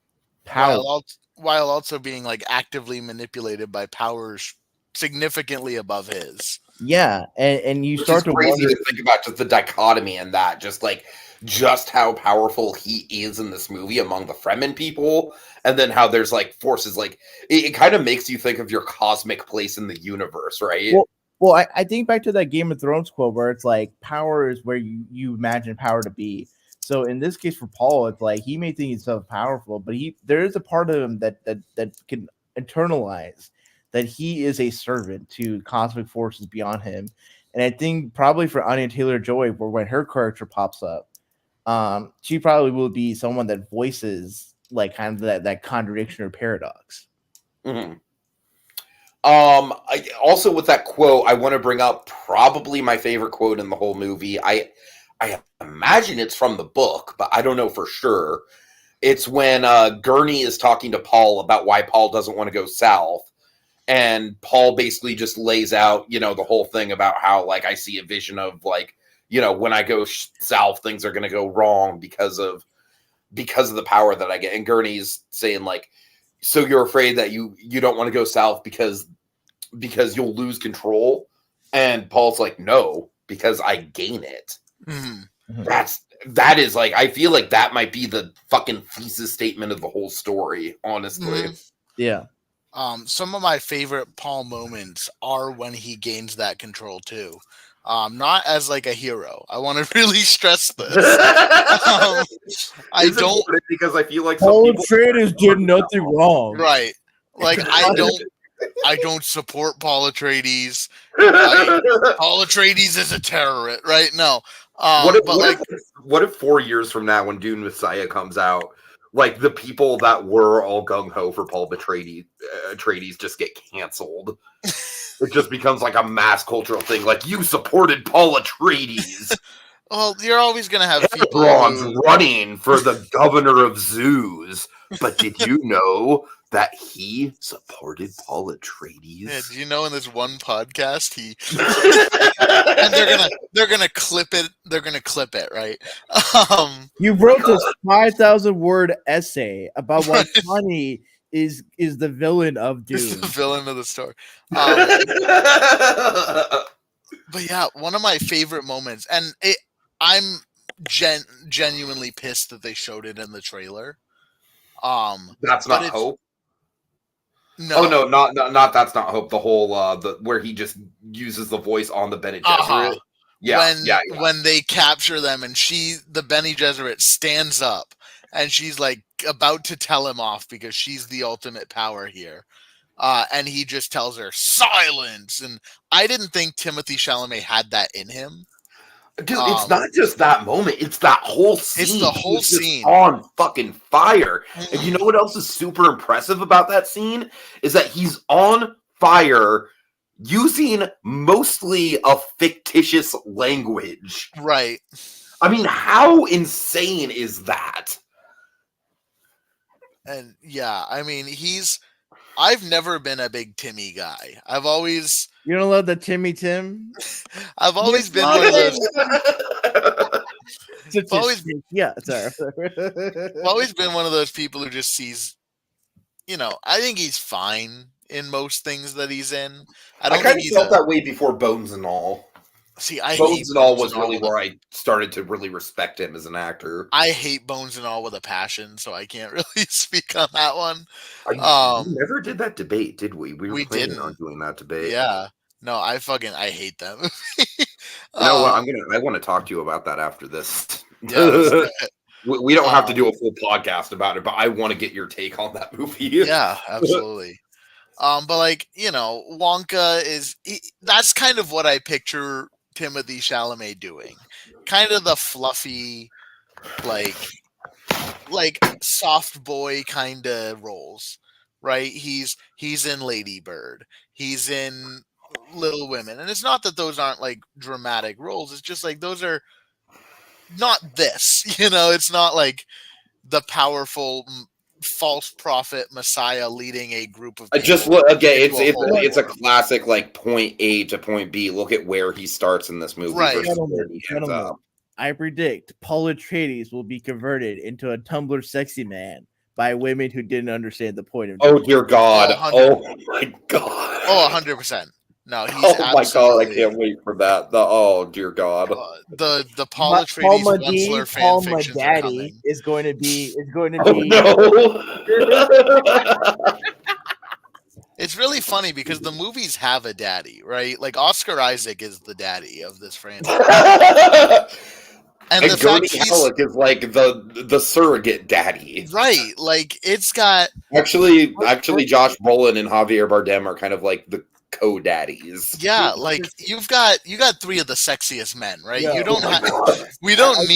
power, while also being like actively manipulated by powers significantly above his. Yeah, and you start to crazy wonder, to think about just the dichotomy in that, just how powerful he is in this movie among the Fremen people, and then how there's like forces like it kind of makes you think of your cosmic place in the universe, right? Well, I think back to that Game of Thrones quote where it's like power is where you imagine power to be. So in this case for Paul, it's like he may think he's so powerful, but there is a part of him that can internalize that he is a servant to cosmic forces beyond him. And I think probably for Anya Taylor-Joy, when her character pops up, she probably will be someone that voices like kind of that contradiction or paradox. Mm-hmm. Also with that quote, I want to bring up probably my favorite quote in the whole movie. I imagine it's from the book, but I don't know for sure. It's when Gurney is talking to Paul about why Paul doesn't want to go south. And Paul basically just lays out, the whole thing about how, like, I see a vision of, like, when I go south, things are going to go wrong because of the power that I get. And Gurney's saying, like, so you're afraid that you don't want to go south because because you'll lose control. And Paul's like, no, because I gain it. Mm-hmm. That is like, I feel like that might be the fucking thesis statement of the whole story, honestly. Mm-hmm. Yeah. Some of my favorite Paul moments are when he gains that control too. Not as like a hero. I want to really stress this. I don't, because I feel like Paul Atreides did nothing wrong. right. Like I don't support Paul Atreides. Paul Atreides is a terrorist, right? No. What if 4 years from now, when Dune Messiah comes out, like the people that were all gung ho for Paul Atreides just get canceled? It just becomes like a mass cultural thing. Like, you supported Paul Atreides. Well, you're always gonna have people PerGron's running for the governor of zoos. But did you know that he supported Paul Atreides? Yeah, do you know in this one podcast and they're gonna clip it. They're gonna clip it, right? You wrote this 5,000-word essay about why Connie is the villain of Dune. Is the villain of the story. But yeah, one of my favorite moments, and I'm genuinely pissed that they showed it in the trailer. That's not Hope. No. Oh no, not That's Not Hope. The whole where he just uses the voice on the Bene Gesserit. Yeah, when they capture them and the Bene Gesserit stands up and she's like about to tell him off because she's the ultimate power here. And he just tells her silence. And I didn't think Timothée Chalamet had that in him. Dude, it's not just that moment. It's that whole scene. It's the whole scene. On fucking fire. And you know what else is super impressive about that scene? Is that he's on fire using mostly a fictitious language. Right. I mean, how insane is that? And yeah, I mean, I've never been a big Timmy guy. I've always... You don't love the Timmy Tim? I've always been one of those... Yeah, sorry. I've always been one of those people who just sees... I think he's fine in most things that he's in. I kind of felt that way before Bones and All. See, I Bones hate and All was really where I started to really respect him as an actor. I hate Bones and All with a passion, so I can't really speak on that one. We never did that debate, did we? We were planning on doing that debate. Yeah. No, I hate them. You know what? I want to talk to you about that after this. Yeah, we don't have to do a full podcast about it, but I want to get your take on that movie. Yeah, absolutely. But Wonka that's kind of what I picture Timothée Chalamet doing. Kind of the fluffy, like soft boy kind of roles, right? He's in Lady Bird. He's in Little Women. And it's not that those aren't like dramatic roles. It's just like those are not this, it's not like the powerful false prophet messiah leading a group of people. Just look again. It's a classic like point A to point B. Look at where he starts in this movie. Right. I predict Paul Atreides will be converted into a Tumblr sexy man by women who didn't understand the point of. Oh dear God! Oh my God! Oh, 100%. No, he's my God! I can't wait for that. Oh dear God! The Paul Atreides Wensler fan fictions are coming. Is going to be. No. It's really funny because the movies have a daddy, right? Like Oscar Isaac is the daddy of this franchise. And the Gurney Halleck is like the surrogate daddy, right? Like it's got actually Josh Brolin and Javier Bardem are kind of like the co-daddies. Yeah, like you got three of the sexiest men, right? Yeah. We don't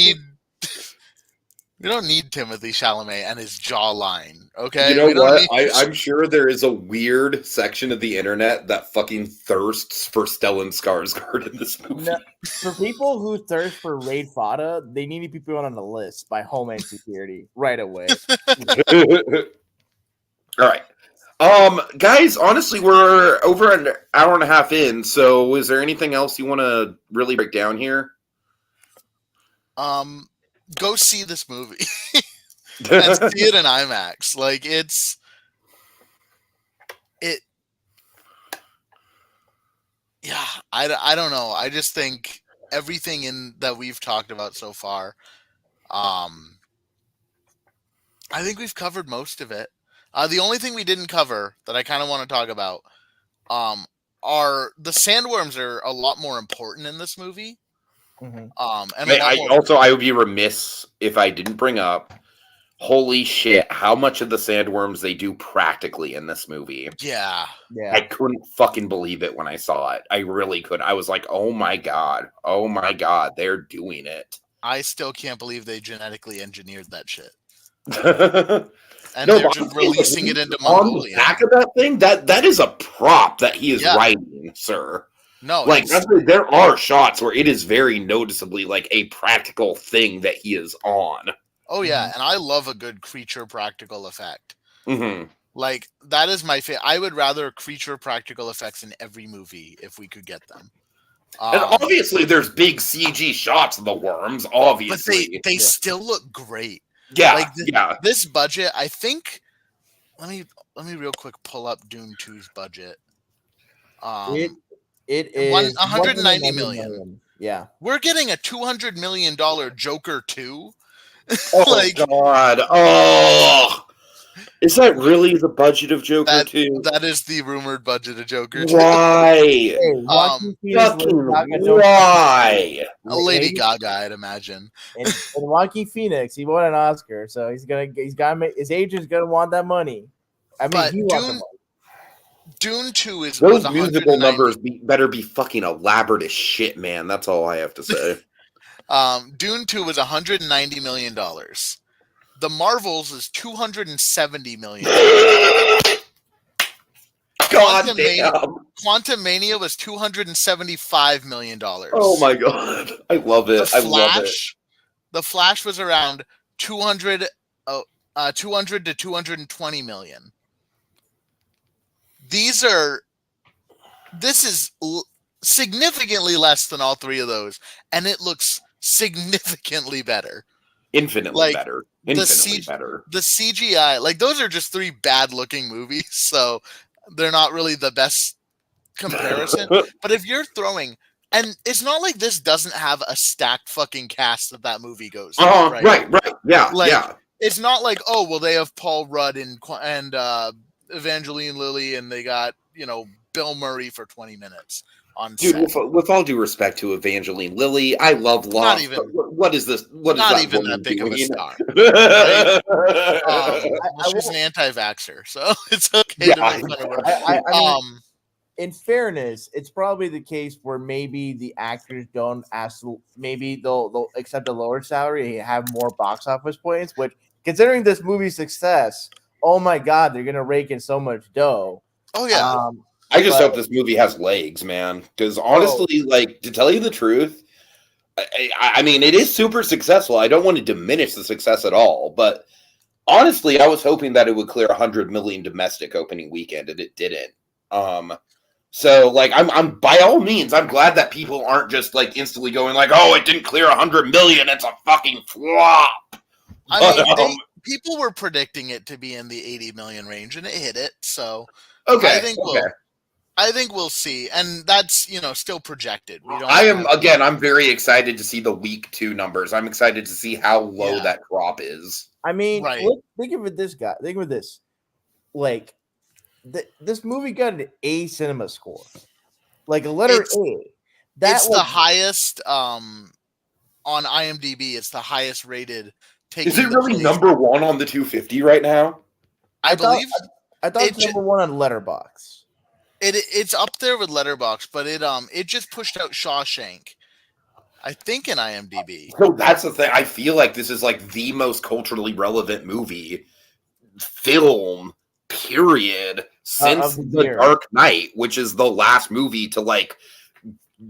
need Timothée Chalamet and his jawline. Okay, you know what? I'm sure there is a weird section of the internet that fucking thirsts for Stellan Skarsgård in this movie. No, for people who thirst for Raid Fada, they need to be put on the list by Homeland Security right away. All right. Guys, honestly, we're over an hour and a half in, so is there anything else you want to really break down here? Go see this movie. And see it in IMAX. Like Yeah, I don't know. I just think everything in that we've talked about so far, um, I think we've covered most of it. The only thing we didn't cover that I kind of want to talk about, um, are the sandworms are a lot more important in this movie, Mhm. and a lot I more. also I would be remiss if I didn't bring up. Holy shit! How much of the sandworms they do practically in this movie? Yeah, I Yeah. couldn't fucking believe it when I saw it. I really could. I was like, oh my god, they're doing it. I still can't believe they genetically engineered that shit, and No, they're but just releasing it into on the Mongolia. back of that thing, that is a prop that he is Yeah, writing, sir. no, Like it's there are shots where it is very noticeably like a practical thing that he is on. oh yeah, Mhm. and I love a good creature practical effect. Mm-hmm. Like that is my favorite. I would rather creature practical effects in every movie if we could get them. And Um, obviously, there's big CG shots of the worms. but they Obviously, they Yeah. still look great. yeah, Like yeah. this budget, I think. Let me real quick pull up Dune 2's budget. It Um, it one is 190 190 million. million. Yeah. We're getting a $200 million Joker 2. Oh Like God. Oh, is that really the budget of Joker that. 2? That is the rumored budget of Joker 2. Why? Hey, Joaquin Um, Phoenix, Lady Fucking Gaga don't why? Lady Lady Gaga, I'd imagine. and Joaquin Phoenix, he won an Oscar, so he's gotta make his agent's gonna want that money. I mean, But he wants the money. Dune 2 was Those musical 190. numbers better be fucking elaborate as shit, man. That's all I have to say. Dune 2 was $190 million. The Marvels is $270 million. God damn. Quantum Mania was $275 million. Oh my god. I love The it. I love it. Flash was around 200, 200 to 220 million. This is significantly less than all three of those, and it looks significantly better. Infinitely Like better. the Infinitely better. the CGI, like those are just three bad looking movies, so they're not really the best comparison. But if you're throwing, and it's not like this doesn't have a stacked fucking cast that movie goes through, right? Right. Yeah, Like yeah. it's not like, oh well, they have Paul Rudd and Evangeline Lilly, and they got Bill Murray for 20 minutes on Dude, set. with all due respect to Evangeline Lilly, I love Not Lost. even, But what is this? What is not that even woman that big of a doing? star. Right? Well, I she's an won't- anti-vaxxer, so it's okay Yeah, to make fun of her. I mean, Um, in fairness, it's probably the case where maybe the actors don't ask. Maybe they'll accept a lower salary and have more box office points. Which, considering this movie's success, oh my god, they're gonna rake in so much dough. oh yeah, I just But- hope this movie has legs, man. Because honestly, like to tell you the truth, I mean, it is super successful. I don't want to diminish the success at all, but honestly, I was hoping that it would clear 100 million domestic opening weekend, and it didn't. So like, I'm by all means, I'm glad that people aren't just like instantly going like, "Oh, it didn't clear 100 million. It's a fucking flop." I mean, people were predicting it to be in the 80 million range, and it hit it. So Okay, I think we'll see, and that's still projected. We don't. I'm very excited to see the week 2 numbers. I'm excited to see how low Yeah. that drop is. I mean, Right. think of it this guy. Think of this. Like, this movie got an A cinema score, like a letter A. It's the highest on IMDb. It's the highest rated. Is it really number 1 on the 250 right now? I believe. I thought it's number 1 on Letterboxd. It's up there with Letterboxd, but it just pushed out Shawshank, I think, in IMDb. So that's the thing. I feel like this is like the most culturally relevant film, period, since The Dark Knight, which is the last movie to like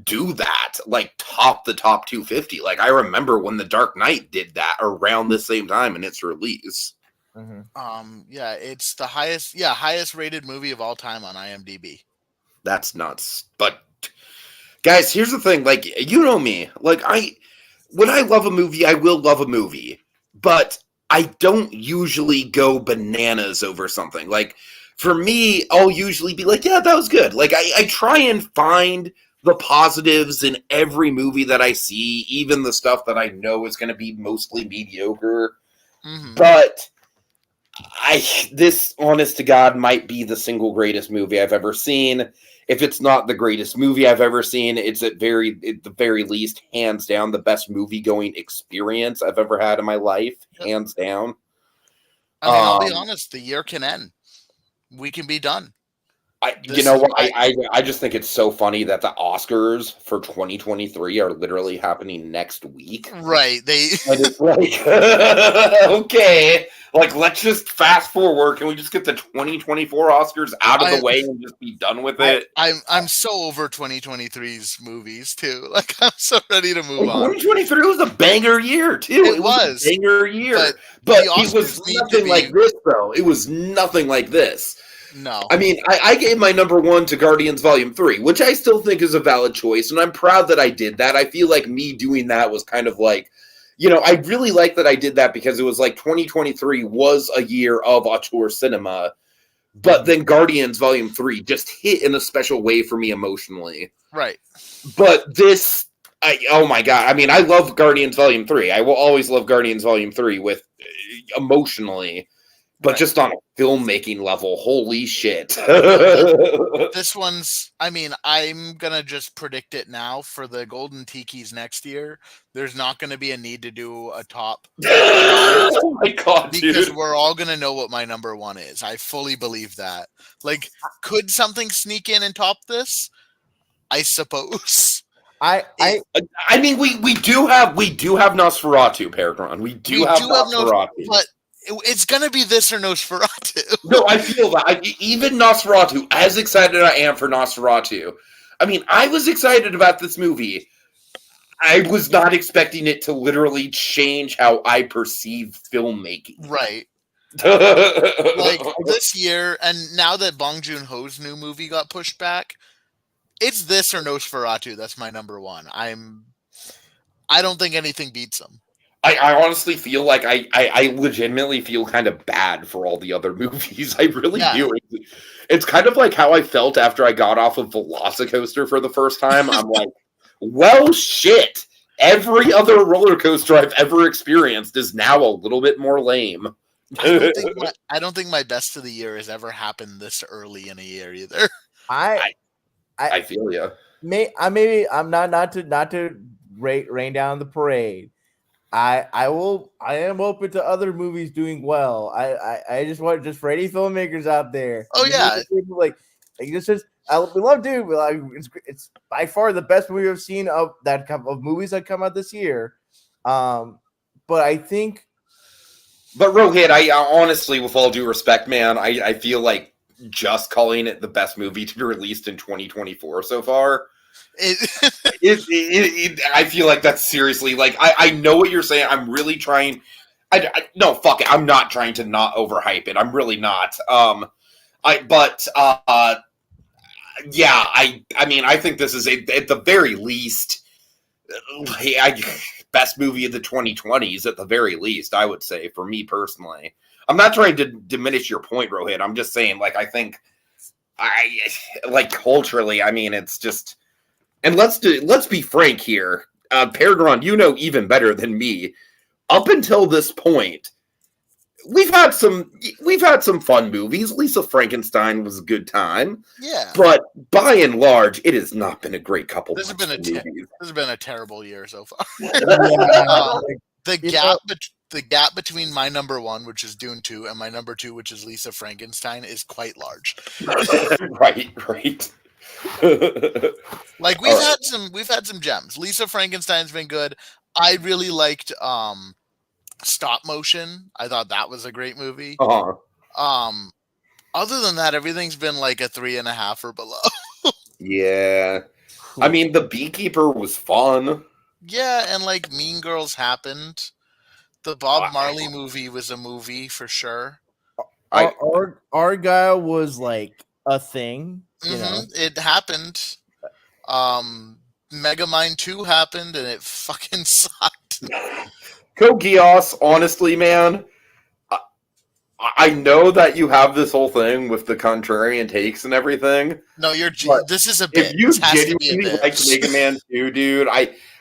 do that, like top the top 250. Like I remember when The Dark Knight did that around the same time in its release. Mm-hmm. Yeah, it's the highest rated movie of all time on IMDb. That's nuts. But guys, here's the thing, like, you know me, like when I love a movie, I will love a movie, but I don't usually go bananas over something. Like for me, I'll usually be like, yeah, that was good. Like, I try and find the positives in every movie that I see, even the stuff that I know is going to be mostly mediocre. Mm-hmm. But this, honest to God, might be the single greatest movie I've ever seen. If it's not the greatest movie I've ever seen, it's at the very least, hands down, the best movie-going experience I've ever had in my life. Hands down. I mean, I'll be honest, the year can end. We can be done. You know what? I just think it's so funny that the Oscars for 2023 are literally happening next week. Right. And it's like, okay, like, let's just fast forward. Can we just get the 2024 Oscars out of the way and just be done with it? I'm so over 2023's movies too. Like, I'm so ready to move on. 2023 was a banger year too. It was a banger year, but it was nothing like this, though. It was nothing like this. No. I mean, I gave my number 1 to Guardians Volume 3, which I still think is a valid choice, and I'm proud that I did that. I feel like me doing that was kind of like, you know, I really like that I did that because it was like 2023 was a year of auteur cinema, but then Guardians Volume 3 just hit in a special way for me emotionally. Right. But this, oh my God. I mean, I love Guardians Volume 3. I will always love Guardians Volume 3 with emotionally. But just on a filmmaking level, holy shit. This one's, I mean, I'm going to just predict it now for the Golden Tikis next year. There's not going to be a need to do a top. Oh my God, because we're all going to know what my number 1 is. I fully believe that. Like, could something sneak in and top this? I suppose. I mean, we do have Nosferatu, PerGron. We do have Nosferatu. But it's going to be this or Nosferatu. No, I feel that. Even Nosferatu, as excited I am for Nosferatu, I mean, I was excited about this movie. I was not expecting it to literally change how I perceive filmmaking. Right. Like, this year, and now that Bong Joon-ho's new movie got pushed back, it's this or Nosferatu. That's my number 1. I don't think anything beats them. I honestly feel like I legitimately feel kind of bad for all the other movies. I really do. It's kind of like how I felt after I got off of Velocicoaster for the first time. I'm like, well, shit. Every other roller coaster I've ever experienced is now a little bit more lame. I don't think my best of the year has ever happened this early in a year either. I feel you. Maybe I'm not to rain down the parade. I am open to other movies doing well. I just want just for any filmmakers out there. Oh yeah, we love Dune. It's by far the best movie I've seen of movies that come out this year. But I think, but Rohith, I honestly, with all due respect, man, I feel like just calling it the best movie to be released in 2024 so far. I feel like that's seriously, like, I know what you're saying. I'm really trying. No, fuck it. I'm not trying to not overhype it. I'm really not. Yeah. I mean, I think this is at the very least, best movie of the 2020s. At the very least, I would say, for me personally. I'm not trying to diminish your point, Rohith. I'm just saying, like, I think, culturally, I mean, it's just. And let's be frank here, PerGron, you know even better than me. Up until this point, we've had some fun movies. Lisa Frankenstein was a good time. Yeah, but by and large, it has not been a great couple. This has been a terrible year so far. The gap between my number 1, which is Dune 2, and my number 2, which is Lisa Frankenstein, is quite large. Right. Like, we've had some gems. Lisa Frankenstein's been good. I really liked Stop Motion. I thought that was a great movie. Other than that, everything's been like a 3.5 or below. Yeah. I mean, The Beekeeper was fun. Yeah, and like Mean Girls happened. The Bob Marley movie was a movie for sure. Argyle was like a thing. You know? It happened. Megamind 2 happened, and it fucking sucked. Code Geass, honestly, man, I know that you have this whole thing with the contrarian takes and everything. No, But this is a if bit. you This has to be a genuinely bit. like Mega Man 2, dude,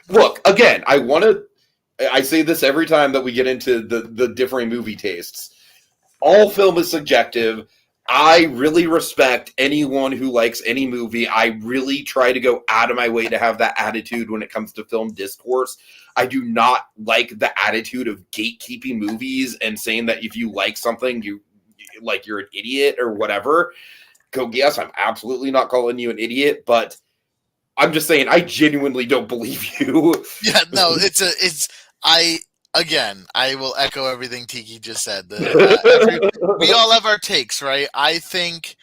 look again. I say this every time that we get into the differing movie tastes. All film is subjective. I really respect anyone who likes any movie. I really try to go out of my way to have that attitude when it comes to film discourse. I do not like the attitude of gatekeeping movies and saying that if you like something, you're an idiot or whatever. Yes, I'm absolutely not calling you an idiot, but I'm just saying I genuinely don't believe you. Yeah, no, I will echo everything Tiki just said. We all have our takes, right? I think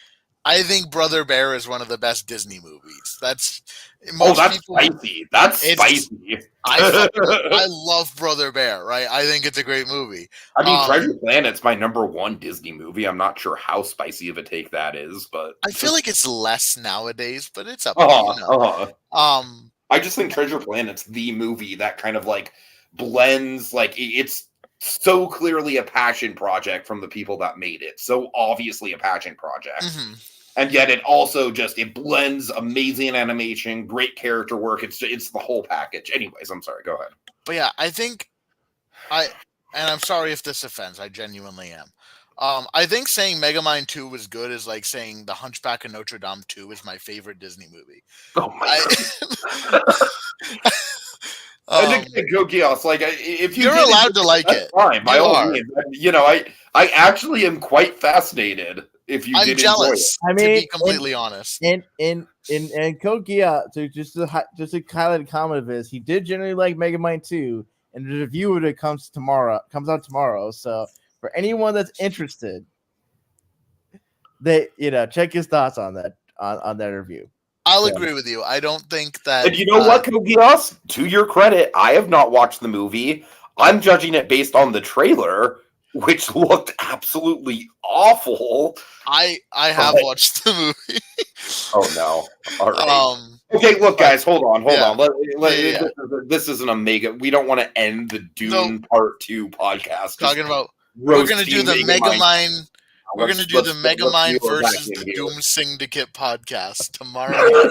Brother Bear is one of the best Disney movies. That's Spicy. That's spicy. I love Brother Bear, right? I think it's a great movie. I mean, Treasure Planet's my number one Disney movie. I'm not sure how spicy of a take that is, but I feel like it's less nowadays, but it's up. I just think Treasure Planet's the movie that kind of like blends, like it's so clearly a passion project from the people that made it. So obviously a passion project. Mm-hmm. And yet it also it blends amazing animation, great character work. It's the whole package. Anyways, I'm sorry. Go ahead. But yeah, and I'm sorry if this offends. I genuinely am. I think saying Megamind 2 was good is like saying The Hunchback of Notre Dame 2 is my favorite Disney movie. Oh my god. Go chaos. Like if you're allowed to like it, fine. By all means. I actually am quite fascinated. If you did jealous, enjoy it. to be completely honest. In Code Geass, so just to highlight a comment of his, he did generally like Megamind 2, and the review of it comes out tomorrow. So for anyone that's interested, check his thoughts on that review. I'll agree with you. I don't think that. And you know what, Code Geass? To your credit, I have not watched the movie. I'm judging it based on the trailer, which looked absolutely awful. I have watched the movie. Oh no! All right. Okay, look, guys, hold on. This isn't a mega. We don't want to end the Dune Part 2 podcast. Talking about we're going to do the Megamind. We're going to do the Megamind versus the Doom Syndicate podcast tomorrow.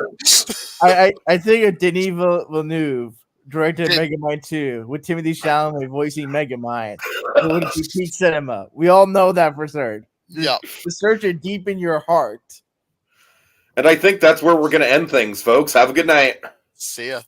I think a Denis Villeneuve directed Megamind 2 with Timothée Chalamet voicing Megamind. It would be peak cinema. We all know that for certain. Yeah. Search it deep in your heart. And I think that's where we're going to end things, folks. Have a good night. See ya.